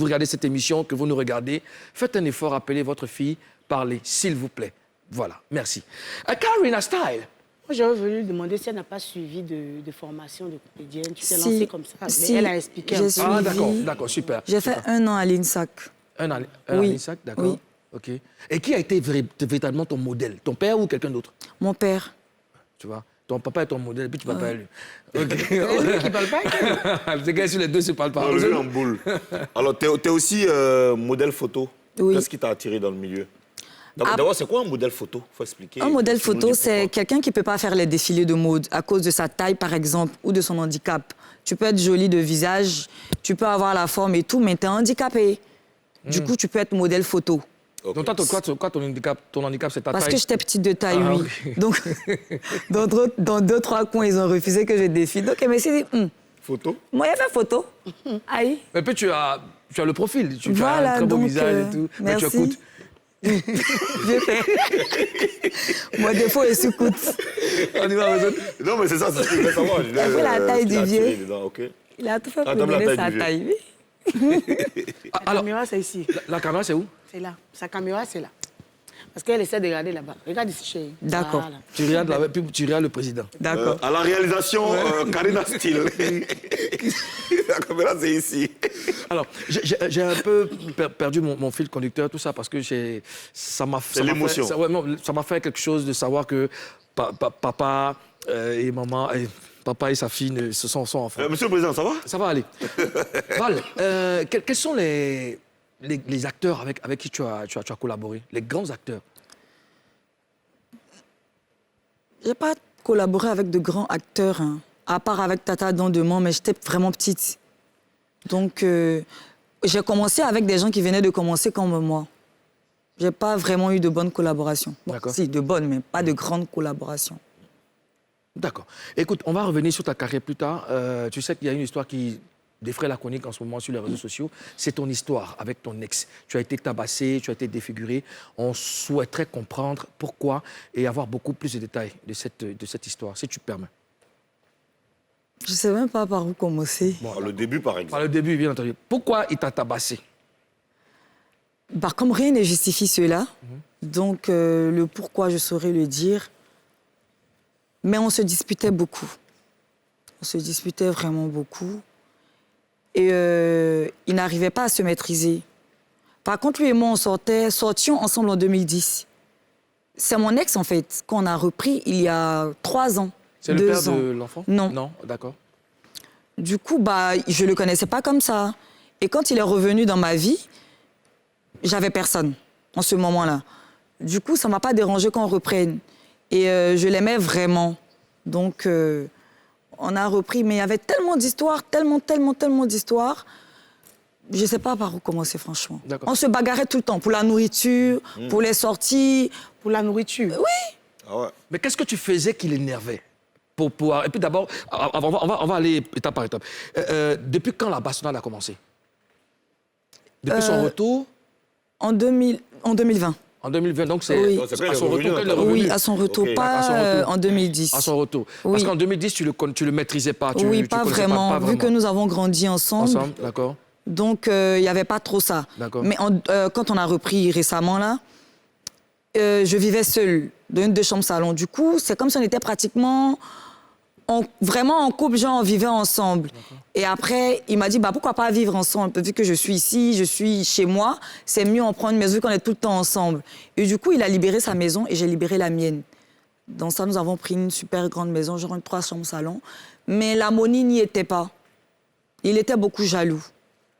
regardez cette émission, que vous nous regardez, faites un effort, appelez votre fille, parlez, s'il vous plaît. Voilà, merci. Karina Style. Moi, j'aurais voulu demander si elle n'a pas suivi de formation de comédienne. Tu t'es Si. lancée comme ça. Mais Si. elle a expliqué un J'ai peu. suivi. Ah, d'accord, super. J'ai fait 1 an à l'INSAC. Un an Oui. à l'INSAC, d'accord. Oui. OK. Et qui a été véritablement ton modèle? Ton père ou quelqu'un d'autre? Mon père. Tu vois? Ton papa est ton modèle, et puis tu parles pas à lui. OK. C'est lui qui parle pas. C'est que sur les deux ne se parlent pas. Le jeu en boule. Alors, tu es aussi modèle photo. Oui. Qu'est-ce qui t'a attiré dans le milieu? D'abord, c'est quoi un modèle photo? Il faut expliquer. Un modèle Si vous photo, dites c'est pourquoi. quelqu'un qui ne peut pas faire les défilés de mode à cause de sa taille, par exemple, ou de son handicap. Tu peux être jolie de visage, tu peux avoir la forme et tout, mais tu es handicapé. Du coup, tu peux être modèle photo. Ok. Donc toi, ton handicap, c'est ta Parce taille. que j'étais petite de taille, Ah, oui. oui. Donc, dans 2-3 coins, ils ont refusé que je défile. Donc, elle m'a dit, Photo? moi, il y a fait photo. Aïe. Mais puis tu as le profil, tu as Voilà, un très beau donc, visage et tout. Mais tu merci. écoutes. J'ai fait. Moi, des fois, je sous-coute. On y va, Amazon. Non, mais c'est ça, c'est ce que je voulais savoir. Elle fait la taille du vieux. Ok. Il a tout fait Ah, pour t'aimes la donner taille sa du taille, oui. Ah, La alors, caméra, c'est ici. la caméra, c'est où? C'est là. Sa caméra, c'est là. Parce qu'elle essaie de regarder là-bas. Regarde ici, chérie. D'accord. Voilà. Tu regardes là, puis tu regardes le président. D'accord. À la réalisation, Karina Steele. La caméra, c'est ici. Alors, j'ai un peu perdu mon fil conducteur, tout ça, parce que ça m'a fait... l'émotion. Ça m'a fait quelque chose de savoir que papa et maman... Papa et sa fille sont enfants. Monsieur le Président, ça va? Ça va aller. Val, quels sont les acteurs avec qui tu as collaboré? Les grands acteurs? J'ai pas collaboré avec de grands acteurs, hein, à part avec Tata Dandement, mais j'étais vraiment petite. Donc, j'ai commencé avec des gens qui venaient de commencer comme moi. J'ai pas vraiment eu de bonnes collaborations. Bon, D'accord. si, de bonnes, mais pas de grandes collaborations. D'accord. Écoute, on va revenir sur ta carrière plus tard. Tu sais qu'il y a une histoire qui défraie la chronique en ce moment sur les réseaux sociaux. C'est ton histoire avec ton ex. Tu as été tabassé, tu as été défiguré. On souhaiterait comprendre pourquoi et avoir beaucoup plus de détails de cette histoire, si tu permets. Je sais même pas par où commencer. Bon, le début, par Par exemple. le début, bien entendu. Pourquoi il t'a tabassé? Bah, comme rien ne justifie cela, donc le pourquoi je saurais le dire. Mais on se disputait beaucoup. On se disputait vraiment beaucoup. Et il n'arrivait pas à se maîtriser. Par contre, lui et moi, sortions ensemble en 2010. C'est mon ex, en fait, qu'on a repris il y a 3 ans. C'est le 2 père ans. de l'enfant? Non. Non, d'accord. Du coup, bah, je ne le connaissais pas comme ça. Et quand il est revenu dans ma vie, j'avais personne en ce moment-là. Du coup, ça ne m'a pas dérangé qu'on reprenne. Et je l'aimais vraiment. Donc, on a repris. Mais il y avait tellement d'histoires, tellement d'histoires. Je ne sais pas par où commencer, franchement. D'accord. On se bagarrait tout le temps pour la nourriture, pour les sorties. Pour la nourriture. Oui. Ah ouais. Mais qu'est-ce que tu faisais qui l'énervait? Et puis d'abord, on va aller étape par étape. Depuis quand la bastonnade a commencé? Depuis son retour En 2020. en 2020, donc c'est Oui. Donc, c'est à quand son il est retour revenu, qu'elle est d'accord. revenue. Oui, à son retour, Ok. pas À son retour. en 2010. À son retour. Oui. Parce qu'en 2010, tu le maîtrisais pas. Oui, tu pas connaissais vraiment, pas vu que nous avons grandi Ensemble, d'accord. Donc, il n'y avait pas trop ça. D'accord. Mais quand on a repris récemment, là, je vivais seule, dans une 2 chambres salon. Du coup, c'est comme si on était pratiquement vraiment en couple, genre on vivait ensemble. Et après, il m'a dit, bah, pourquoi pas vivre ensemble? Vu que je suis ici, je suis chez moi, c'est mieux on prend une maison vu qu'on est tout le temps ensemble. Et du coup, il a libéré sa maison et j'ai libéré la mienne. Dans ça, nous avons pris une super grande maison, genre une 3 chambres salon. Mais l'harmonie n'y était pas. Il était beaucoup jaloux.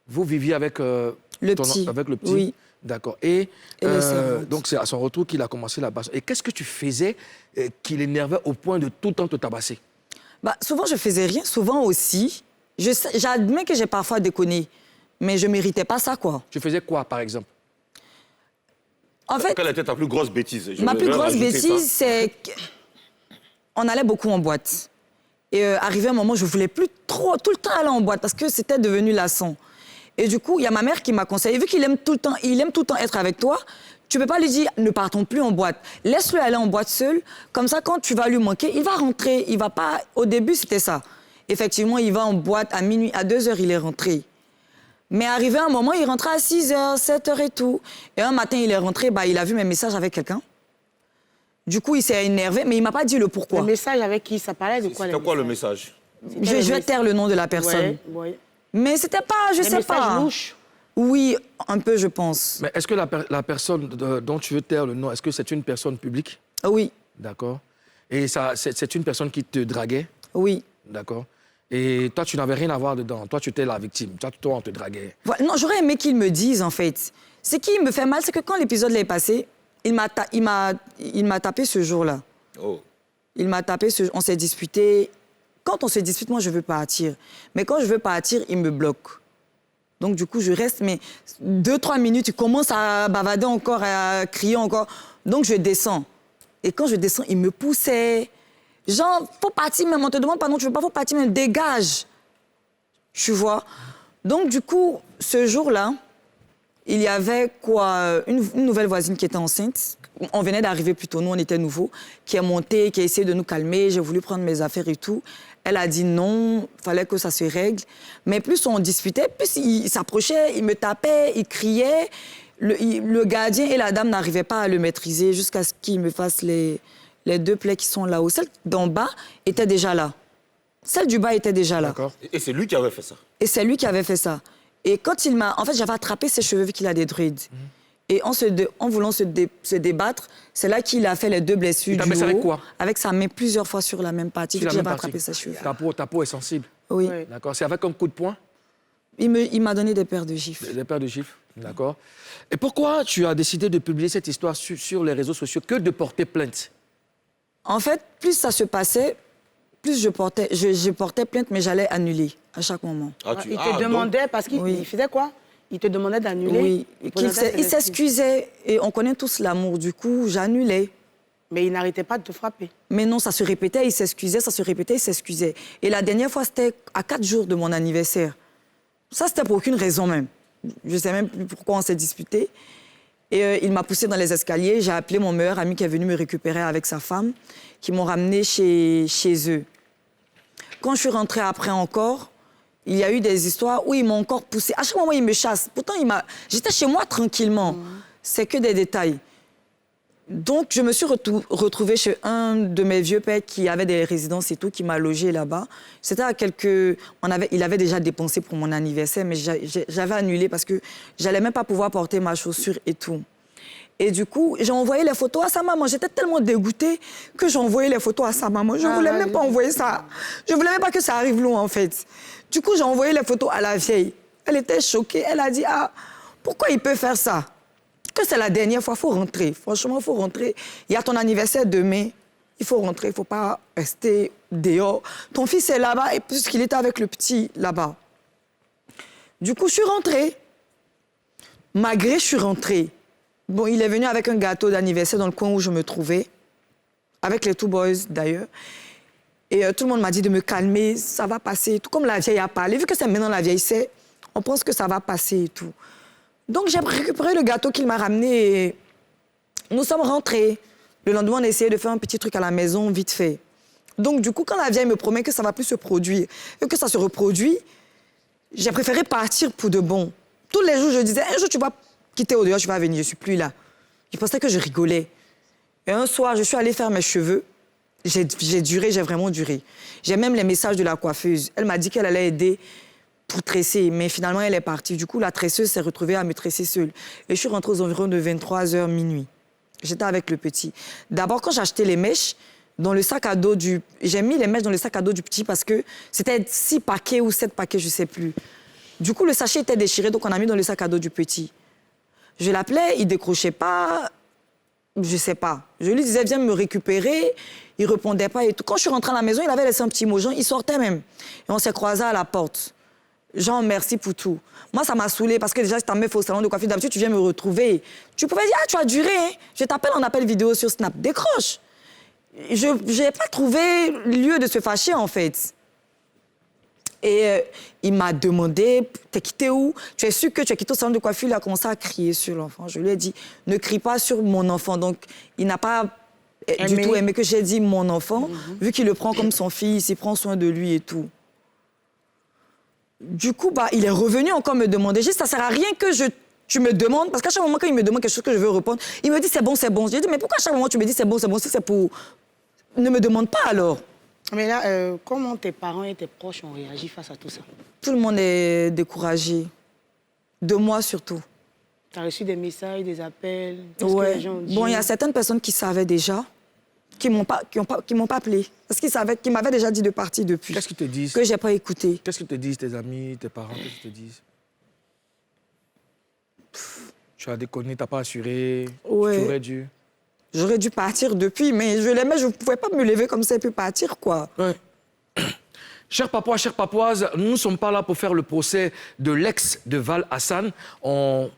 Vous viviez avec Le petit. Avec le petit. Oui. D'accord. Et, les servantes. donc c'est à son retour qu'il a commencé la baston. Et qu'est-ce que tu faisais qui l'énervait au point de tout le temps te tabasser? Bah, souvent, je faisais rien. Souvent aussi, j'admets que j'ai parfois déconné. Mais je méritais pas ça, quoi. Tu faisais quoi, par exemple? En fait, Quelle était ta plus grosse bêtise? Je ma plus vais grosse rajouter bêtise, ça. c'est qu'on allait beaucoup en boîte. Et arrivé un moment, je voulais plus trop, tout le temps aller en boîte parce que c'était devenu lassant. Et du coup, il y a ma mère qui m'a conseillé, vu qu'il aime tout le temps être avec toi, tu peux pas lui dire, ne partons plus en boîte. Laisse-le aller en boîte seul. Comme ça, quand tu vas lui manquer, il va rentrer. Il va pas... Au début, c'était ça. Effectivement, il va en boîte à minuit, à 2 heures, il est rentré. Mais arrivé un moment, il rentrait à 6 heures, 7 heures et tout. Et un matin, il est rentré, bah, il a vu mes messages avec quelqu'un. Du coup, il s'est énervé, mais il m'a pas dit le pourquoi. Le message avec qui? Ça parlait de quoi? C'était quoi le message? Je vais taire le nom de la personne. Ouais. Mais c'était pas, je Des sais messages pas. louches. Oui, un peu, je pense. Mais est-ce que la personne dont tu veux taire le nom, est-ce que c'est une personne publique? Oui, D'accord. Et c'est une personne qui te draguait? oui. D'accord. Et toi, tu n'avais rien à voir dedans. Toi, tu étais la victime. Toi, on te draguait. Voilà. Non, j'aurais aimé qu'il me dise, en fait. Ce qui me fait mal, c'est que quand l'épisode est passé, il m'a tapé ce jour-là. Oh. Il m'a tapé, on s'est disputé. Quand on se dispute, moi, je veux partir. Mais quand je veux partir, il me bloque. Donc, du coup, je reste, mais 2-3 minutes, il commence à bavader encore, à crier encore. Donc, je descends. Et quand je descends, il me poussait. Genre, faut partir même, on te demande, pardon, tu veux pas, faut partir même, dégage. Tu vois? Donc, du coup, ce jour-là, il y avait quoi, une nouvelle voisine qui était enceinte. On venait d'arriver plus tôt, nous, on était nouveaux, qui est montée, qui a essayé de nous calmer. J'ai voulu prendre mes affaires et tout. Elle a dit non, il fallait que ça se règle. Mais plus on disputait, plus il s'approchait, il me tapait, il criait. Le gardien et la dame n'arrivaient pas à le maîtriser jusqu'à ce qu'il me fasse les 2 plaies qui sont là-haut. Celle d'en bas était déjà là. Celle du bas était déjà là. D'accord. Et c'est lui qui avait fait ça. Et c'est lui qui avait fait ça. Et quand il m'a... En fait, j'avais attrapé ses cheveux vu qu'il a des druides. Et en voulant se débattre, c'est là qu'il a fait les 2 blessures du haut. Avec quoi? Avec sa main plusieurs fois sur la même partie, vu que j'avais attrapé ses cheveux. Ta peau est sensible. Oui. D'accord. C'est avec un coup de poing? Il m'a donné des paires de gifles. Des paires de gifles, d'accord. Et pourquoi tu as décidé de publier cette histoire sur les réseaux sociaux que de porter plainte? En fait, plus ça se passait, plus je portais plainte, mais j'allais annuler à chaque moment. Il te demandait, parce qu'il faisait quoi? Il te demandait d'annuler? Oui, il s'excusait. Et on connaît tous l'amour, du coup, j'annulais. Mais il n'arrêtait pas de te frapper? Mais non, ça se répétait, il s'excusait, ça se répétait, il s'excusait. Et la dernière fois, c'était à 4 jours de mon anniversaire. Ça, c'était pour aucune raison même. Je ne sais même plus pourquoi on s'est disputé. Et il m'a poussé dans les escaliers. J'ai appelé mon meilleur ami qui est venu me récupérer avec sa femme, qui m'ont ramené chez eux. Quand je suis rentrée après encore, il y a eu des histoires où ils m'ont encore poussé. À chaque moment, ils me chassent. Pourtant, j'étais chez moi tranquillement. C'est que des détails. Donc, je me suis retrouvée chez un de mes vieux pères qui avait des résidences et tout, qui m'a logée là-bas. C'était à il avait déjà dépensé pour mon anniversaire, mais j'avais annulé parce que j'allais même pas pouvoir porter ma chaussure et tout. Et du coup, j'ai envoyé les photos à sa maman. J'étais tellement dégoûtée que j'ai envoyé les photos à sa maman. Je voulais même pas envoyer ça. Je voulais même pas que ça arrive loin, en fait. Du coup, j'ai envoyé les photos à la vieille. Elle était choquée. Elle a dit, pourquoi il peut faire ça? Que c'est la dernière fois, il faut rentrer. Franchement, il faut rentrer. Il y a ton anniversaire demain. Il faut rentrer, il ne faut pas rester dehors. Ton fils est là-bas, et puisqu'il était avec le petit là-bas. Du coup, je suis rentrée. Malgré, je suis rentrée. Bon, il est venu avec un gâteau d'anniversaire dans le coin où je me trouvais, avec les 2 boys d'ailleurs. Et tout le monde m'a dit de me calmer, ça va passer. Tout comme la vieille a parlé, vu que c'est maintenant la vieille sait, on pense que ça va passer et tout. Donc, j'ai récupéré le gâteau qu'il m'a ramené et nous sommes rentrés. Le lendemain, on a essayé de faire un petit truc à la maison, vite fait. Donc, du coup, quand la vieille me promet que ça ne va plus se produire et que ça se reproduit, j'ai préféré partir pour de bon. Tous les jours, je disais, un jour, tu vas quitter au dehors, tu vas venir, je ne suis plus là. Je pensais que je rigolais. Et un soir, je suis allée faire mes cheveux. J'ai duré, j'ai vraiment duré. J'ai même les messages de la coiffeuse. Elle m'a dit qu'elle allait aider pour tresser, mais finalement, elle est partie. Du coup, la tresseuse s'est retrouvée à me tresser seule. Et je suis rentrée aux environs de 23h minuit. J'étais avec le petit. D'abord, quand j'ai acheté les mèches, dans le sac à dos du... J'ai mis les mèches dans le sac à dos du petit parce que c'était 6 paquets ou 7 paquets, je ne sais plus. Du coup, le sachet était déchiré, donc on a mis dans le sac à dos du petit. Je l'appelais, il ne décrochait pas, je ne sais pas. Je lui disais, viens me récupérer, il ne répondait pas et tout. Quand je suis rentrée à la maison, il avait laissé un petit mot, genre, il sortait même. Et on s'est croisés à la porte. Jean, merci pour tout. Moi, ça m'a saoulée parce que déjà, si ta meuf au salon de coiffure, d'habitude, tu viens me retrouver. Tu pouvais dire, tu as duré, hein? Je t'appelle en appel vidéo sur Snap. Décroche. Je n'ai pas trouvé lieu de se fâcher, en fait. Et il m'a demandé, t'es quitté où? Tu es sûr que tu es quitté au salon de coiffure? Il a commencé à crier sur l'enfant. Je lui ai dit, ne crie pas sur mon enfant. Donc, il n'a pas du tout aimé que j'ai dit mon enfant, vu qu'il le prend comme son fils, il prend soin de lui et tout. Du coup, il est revenu encore me demander. Juste, ça sert à rien que tu me demandes, parce qu'à chaque moment, quand il me demande quelque chose que je veux répondre, il me dit c'est bon, c'est bon. J'ai dit, mais pourquoi à chaque moment tu me dis c'est bon, si c'est pour... Ne me demande pas alors. Mais là, comment tes parents et tes proches ont réagi face à tout ça? Tout le monde est découragé. De moi surtout. Tu as reçu des messages, des appels? Ouais. Que les gens ont dit? Bon, il y a certaines personnes qui savaient déjà, qui m'ont pas appelé. Parce qu'ils m'avaient déjà dit de partir depuis. Qu'est-ce qu'ils te disent? Que j'ai pas écouté. Qu'est-ce qu'ils te disent, tes amis, tes parents? Qu'est-ce qu'ils te disent? Tu as déconné, tu n'as pas assuré. Ouais. Tu aurais dû. J'aurais dû partir depuis, mais je l'aimais, je ne pouvais pas me lever comme ça et puis partir, quoi. Ouais. Chers Papouas, chères Papouases, nous ne sommes pas là pour faire le procès de l'ex de Val Hassan. On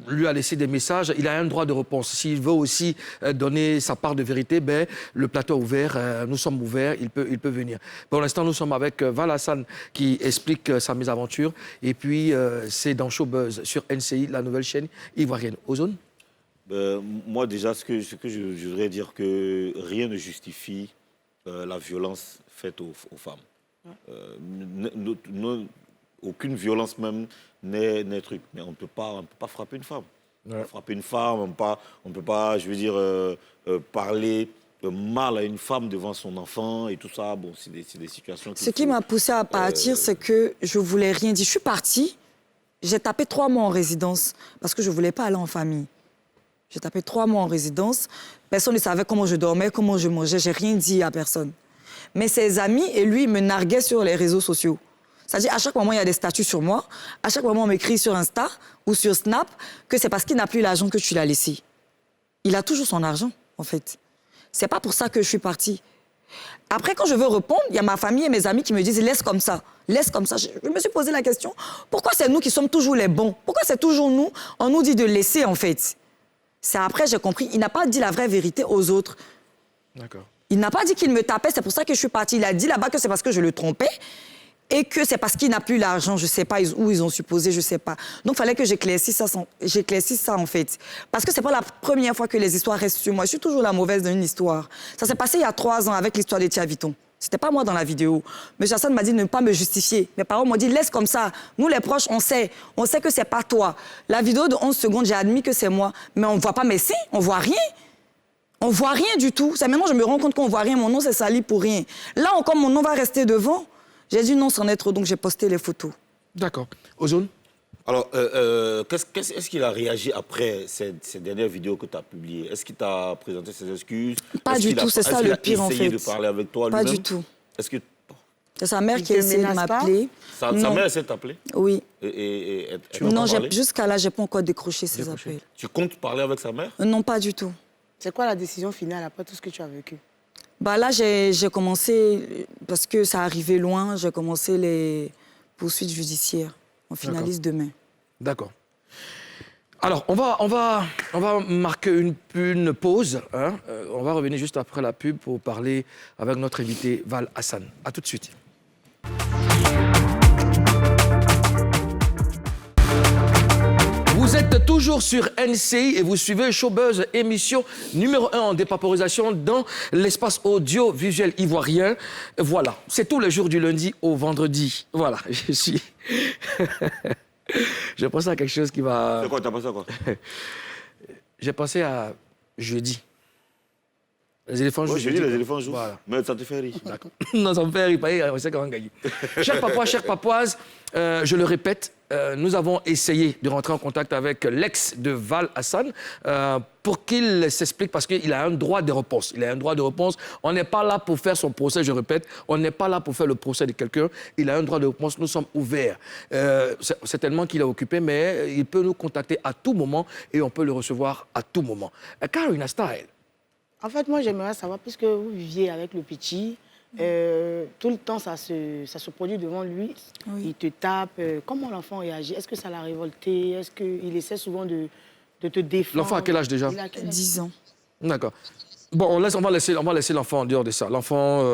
lui a laissé des messages. Il a un droit de réponse. S'il veut aussi donner sa part de vérité, ben, le plateau est ouvert. Nous sommes ouverts. Il peut venir. Pour l'instant, nous sommes avec Val Hassan qui explique sa mésaventure. Et puis, c'est dans Showbuzz sur NCI, la nouvelle chaîne ivoirienne. Ozone? Moi, déjà, ce que je voudrais dire, que rien ne justifie la violence faite aux femmes. Aucune violence même n'est truc. Mais on ne peut pas frapper une femme. Ouais. Frapper une femme, on peut pas, je veux dire, parler mal à une femme devant son enfant et tout ça. Bon, c'est des situations... Ce qui m'a poussée à partir, c'est que je voulais rien dire. Je suis partie, j'ai tapé 3 mois en résidence parce que je ne voulais pas aller en famille. J'ai tapé 3 mois en résidence. Personne ne savait comment je dormais, comment je mangeais. J'ai rien dit à personne. Mais ses amis et lui me narguaient sur les réseaux sociaux. C'est-à-dire, à chaque moment, il y a des statuts sur moi. À chaque moment, on m'écrit sur Insta ou sur Snap que c'est parce qu'il n'a plus l'argent que tu l'as laissé. Il a toujours son argent, en fait. C'est pas pour ça que je suis partie. Après, quand je veux répondre, il y a ma famille et mes amis qui me disent « laisse comme ça, laisse comme ça ». Je me suis posé la question, pourquoi c'est nous qui sommes toujours les bons? Pourquoi c'est toujours nous? On nous dit de laisser, en fait. C'est après j'ai compris, il n'a pas dit la vraie vérité aux autres. D'accord. Il n'a pas dit qu'il me tapait, c'est pour ça que je suis partie. Il a dit là-bas que c'est parce que je le trompais et que c'est parce qu'il n'a plus l'argent, je ne sais pas où ils ont supposé, je ne sais pas. Donc, il fallait que j'éclaircisse ça, en fait. Parce que ce n'est pas la première fois que les histoires restent sur moi. Je suis toujours la mauvaise d'une histoire. Ça s'est passé il y a 3 ans avec l'histoire de Tia Vuitton. C'était pas moi dans la vidéo. Mais Hassan m'a dit de ne pas me justifier. Mes parents m'ont dit, laisse comme ça. Nous, les proches, on sait que c'est pas toi. La vidéo de 11 secondes, j'ai admis que c'est moi. Mais on ne voit pas mes signes, on ne voit rien. On voit rien du tout. C'est maintenant que je me rends compte qu'on voit rien. Mon nom, c'est sali pour rien. Là encore, mon nom va rester devant. J'ai dit non, c'en est trop, donc j'ai posté les photos. D'accord. Ozone? Alors, est-ce qu'il a réagi après ces dernières vidéos que tu as publiées? Est-ce qu'il t'a présenté ses excuses? Pas du tout, c'est ça le pire en fait. Est-ce qu'il a essayé de parler avec toi Pas lui-même? du tout. Est-ce que... C'est sa mère qui a essayé de m'appeler. Sa mère essaie de t'appeler? Oui. Non, parler? jusqu'à là, j'ai pas encore décroché ses appels. Tu comptes parler avec sa mère? Non, pas du tout. C'est quoi la décision finale après tout ce que tu as vécu? Bah là, j'ai commencé, parce que ça arrivait loin, j'ai commencé les poursuites judiciaires. On finalise demain. D'accord. Alors, on va marquer une pause. Hein. On va revenir juste après la pub pour parler avec notre invité Val Hassan. À tout de suite. Vous êtes toujours sur NCI et vous suivez Showbuzz, émission numéro 1 en dépaporisation dans l'espace audiovisuel ivoirien. Voilà, c'est tous les jours du lundi au vendredi. Voilà, je suis... J'ai pensé à quelque chose qui va... C'est quoi, t'as pensé à quoi? J'ai pensé à jeudi. Les éléphants jouent. Moi, j'ai dit les éléphants jouent. Voilà. Mais ça te fait rire. D'accord. Non, ça me fait rire, on sait comment gagner. Chers Papouas, chères Papouases, je le répète, nous avons essayé de rentrer en contact avec l'ex de Val Hassan pour qu'il s'explique parce qu'il a un droit de réponse. Il a un droit de réponse. On n'est pas là pour faire son procès, je répète. On n'est pas là pour faire le procès de quelqu'un. Il a un droit de réponse. Nous sommes ouverts. C'est tellement qu'il est occupé, mais il peut nous contacter à tout moment et on peut le recevoir à tout moment. Carolina Style. En fait, moi, j'aimerais savoir, puisque vous viviez avec le petit, tout le temps, ça se produit devant lui. Oui. Il te tape. Comment l'enfant réagit? Est-ce que ça l'a révolté? Est-ce qu'il essaie souvent de te défendre? L'enfant a quel âge déjà? Il a quel âge? 10 ans. D'accord. Bon, on va laisser l'enfant en dehors de ça. L'enfant,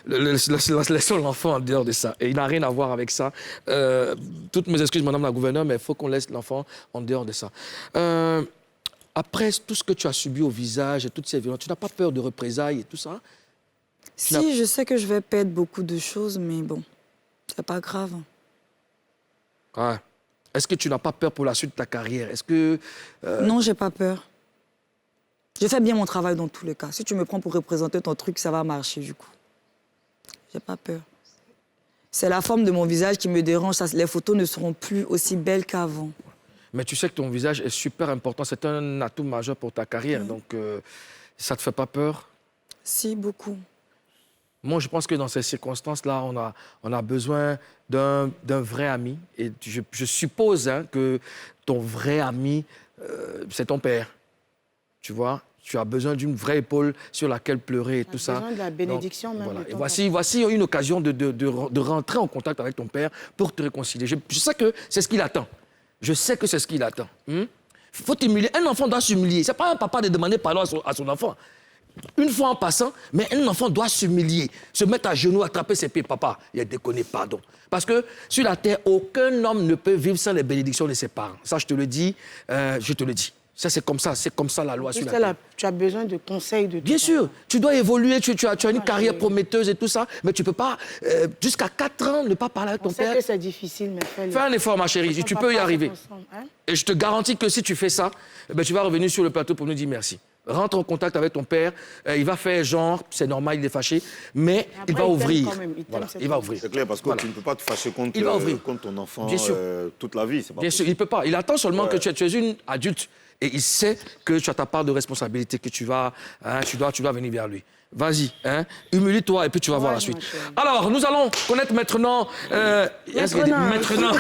laissons l'enfant en dehors de ça. Et il n'a rien à voir avec ça. Toutes mes excuses, madame la gouverneure, mais il faut qu'on laisse l'enfant en dehors de ça. Après tout ce que tu as subi au visage et toutes ces violences, tu n'as pas peur de représailles et tout ça? Si, je sais que je vais perdre beaucoup de choses, mais bon, c'est pas grave. Ouais. Est-ce que tu n'as pas peur pour la suite de ta carrière? Est-ce que... Non, j'ai pas peur. Je fais bien mon travail dans tous les cas. Si tu me prends pour représenter ton truc, ça va marcher du coup. J'ai pas peur. C'est la forme de mon visage qui me dérange. Les photos ne seront plus aussi belles qu'avant. Mais tu sais que ton visage est super important. C'est un atout majeur pour ta carrière. Donc, ça ne te fait pas peur? Si, beaucoup. Moi, je pense que dans ces circonstances-là, on a besoin d'un vrai ami. Et je suppose que ton vrai ami, c'est ton père. Tu vois? Tu as besoin d'une vraie épaule sur laquelle pleurer et tout ça. Tu as besoin de la bénédiction. Donc, même. voilà. De Et ton voici une occasion de rentrer en contact avec ton père pour te réconcilier. Je sais que c'est ce qu'il attend. Je sais que c'est ce qu'il attend. Il faut t'humilier. Un enfant doit s'humilier. Ce n'est pas un papa de demander pardon à son enfant. Une fois en passant, mais un enfant doit s'humilier, se mettre à genoux, attraper ses pieds. Papa, il a déconné, pardon. Parce que sur la terre, aucun homme ne peut vivre sans les bénédictions de ses parents. Ça, je te le dis, je te le dis. Ça, c'est comme ça la loi sur la terre. Tu as besoin de conseils de Bien sûr, tu dois évoluer, tu as une carrière prometteuse et tout ça, mais tu ne peux pas, jusqu'à 4 ans, ne pas parler avec ton père. Je sais que c'est difficile, mais fais-le. Fais un effort, ma chérie, tu peux y arriver. Hein? Et je te garantis que si tu fais ça, tu vas revenir sur le plateau pour nous dire merci. Rentre en contact avec ton père, il va faire genre, c'est normal, il est fâché, mais après, il va ouvrir. Voilà, il va ouvrir. C'est clair, parce que tu ne peux pas te fâcher contre ton enfant toute la vie. Bien sûr, il ne peut pas. Il attend seulement que tu es une adulte. Et il sait que tu as ta part de responsabilité, que tu dois venir vers lui. Vas-y, humilie-toi et puis tu vas voir la suite. Alors, nous allons connaître maintenant... Maintenant.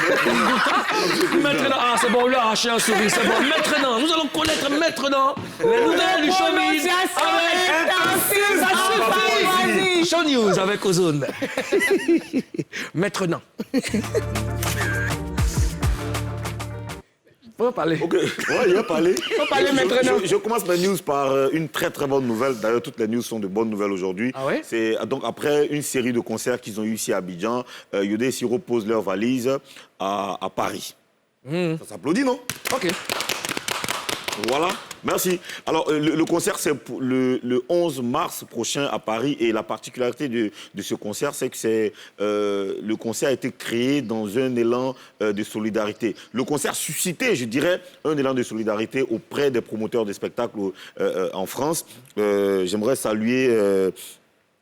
Ah, c'est bon, on lui a arraché un sourire, c'est bon. Maintenant, nous allons connaître maintenant les nouvelles du showbiz avec... Show News avec Ozone. Maintenant. On va parler. Ok, ouais, il va parler. On va parler maintenant. Je commence mes news par une très très bonne nouvelle. D'ailleurs, toutes les news sont de bonnes nouvelles aujourd'hui. Ah ouais? C'est donc après une série de concerts qu'ils ont eu ici à Abidjan, Yodé et Siro posent leur valise à Paris. Ça s'applaudit, non? Ok. Voilà, merci. Alors, le concert, c'est le 11 mars prochain à Paris. Et la particularité de ce concert, c'est que le concert a été créé dans un élan de solidarité. Le concert suscitait, je dirais, un élan de solidarité auprès des promoteurs de spectacles en France. J'aimerais saluer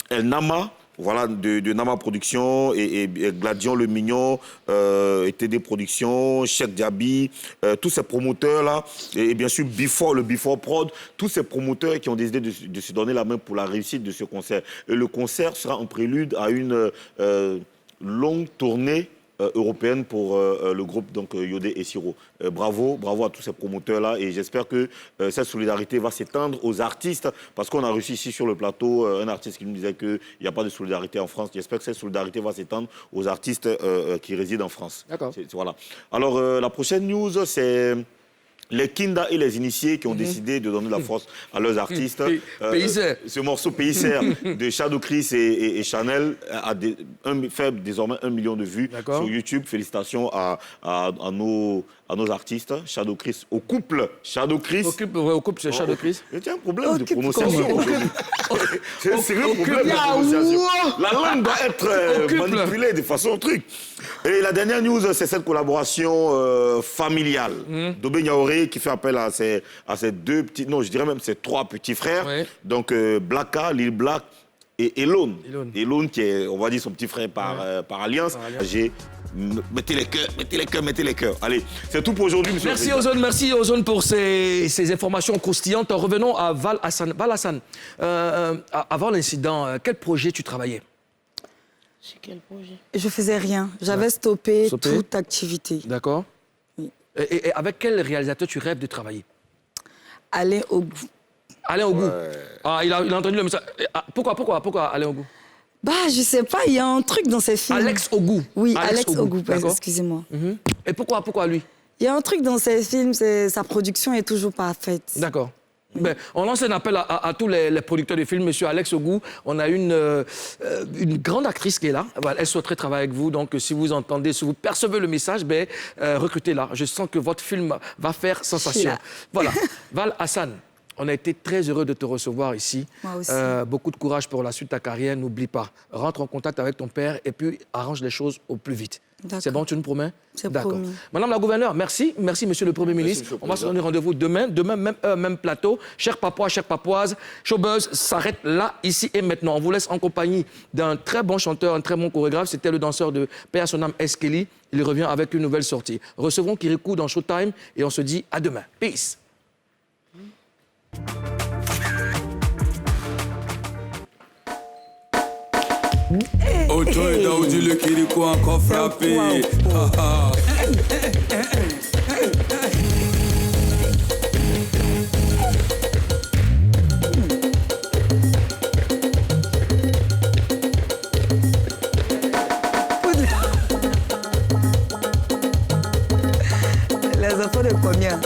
El Nama. Voilà, de Nama Productions et Gladion Le Mignon, et TD Productions, Cheikh Diaby, tous ces promoteurs-là, et bien sûr le Before Prod, tous ces promoteurs qui ont décidé de se donner la main pour la réussite de ce concert. Et le concert sera en prélude à une longue tournée européenne pour le groupe donc, Yodé et Siro. Bravo à tous ces promoteurs-là et j'espère que cette solidarité va s'étendre aux artistes parce qu'on a reçu ici sur le plateau un artiste qui nous disait qu'il n'y a pas de solidarité en France. J'espère que cette solidarité va s'étendre aux artistes qui résident en France. D'accord. Voilà. Alors, la prochaine news, c'est... les Kinda et les initiés qui ont décidé de donner la force à leurs artistes. Ce morceau Pays-Serre de Shadow Chris et Chanel fait désormais 1 million de vues sur YouTube. Félicitations à nos artistes. Shadow Chris au couple. Shadow Chris. Au couple, c'est Shadow Chris. Il y a un problème de prononciation aujourd'hui. C'est un sérieux problème de prononciation. La langue doit être manipulée de façon truc. Et la dernière news, c'est cette collaboration familiale. Dobé Niaoré qui fait appel à ses 2 petits, non, je dirais même ses 3 petits frères. Ouais. Donc, Blacka, Lil Black et Elone. Elone qui est, on va dire, son petit frère par alliance. Mettez les cœurs. Allez, c'est tout pour aujourd'hui, monsieur. Merci Ozone pour ces informations croustillantes. Revenons à Val Hassan. Val Hassan, avant l'incident, quel projet tu travaillais? C'est quel projet? Je faisais rien. J'avais stoppé toute activité. D'accord. Oui. Et avec quel réalisateur tu rêves de travailler? Alain Ogou. Alain Ogou. Ah, il a entendu le message. Pourquoi Alain Ogou? Bah, je sais pas, il y a un truc dans ces films. Alex Ogou. Oui, Alex Ogou, excusez-moi. Et pourquoi lui? Il y a un truc dans ces films, sa production est toujours parfaite. D'accord. Ben, on lance un appel à tous les producteurs de films. Monsieur Alex Ogou, on a une grande actrice qui est là. Elle souhaiterait travailler avec vous. Donc, si vous entendez, si vous percevez le message, recrutez-la. Je sens que votre film va faire sensation. Voilà. Val Hassan, on a été très heureux de te recevoir ici. Moi aussi. Beaucoup de courage pour la suite de ta carrière. N'oublie pas, rentre en contact avec ton père et puis arrange les choses au plus vite. C'est bon, tu nous promets? C'est promis. Madame la gouverneure, merci. Merci, monsieur le Premier ministre. On va se donner rendez-vous demain, même heure, même plateau. Chers Papois, chères Papouaises, Showbuzz s'arrête là, ici et maintenant. On vous laisse en compagnie d'un très bon chanteur, un très bon chorégraphe. C'était le danseur de Paix à son âme, Eskeli. Il revient avec une nouvelle sortie. Recevons Kirikou dans Showtime et on se dit à demain. Peace. Toi et Daoudi le Kiriko encore frappé. Ah, ah. Les enfants de combien?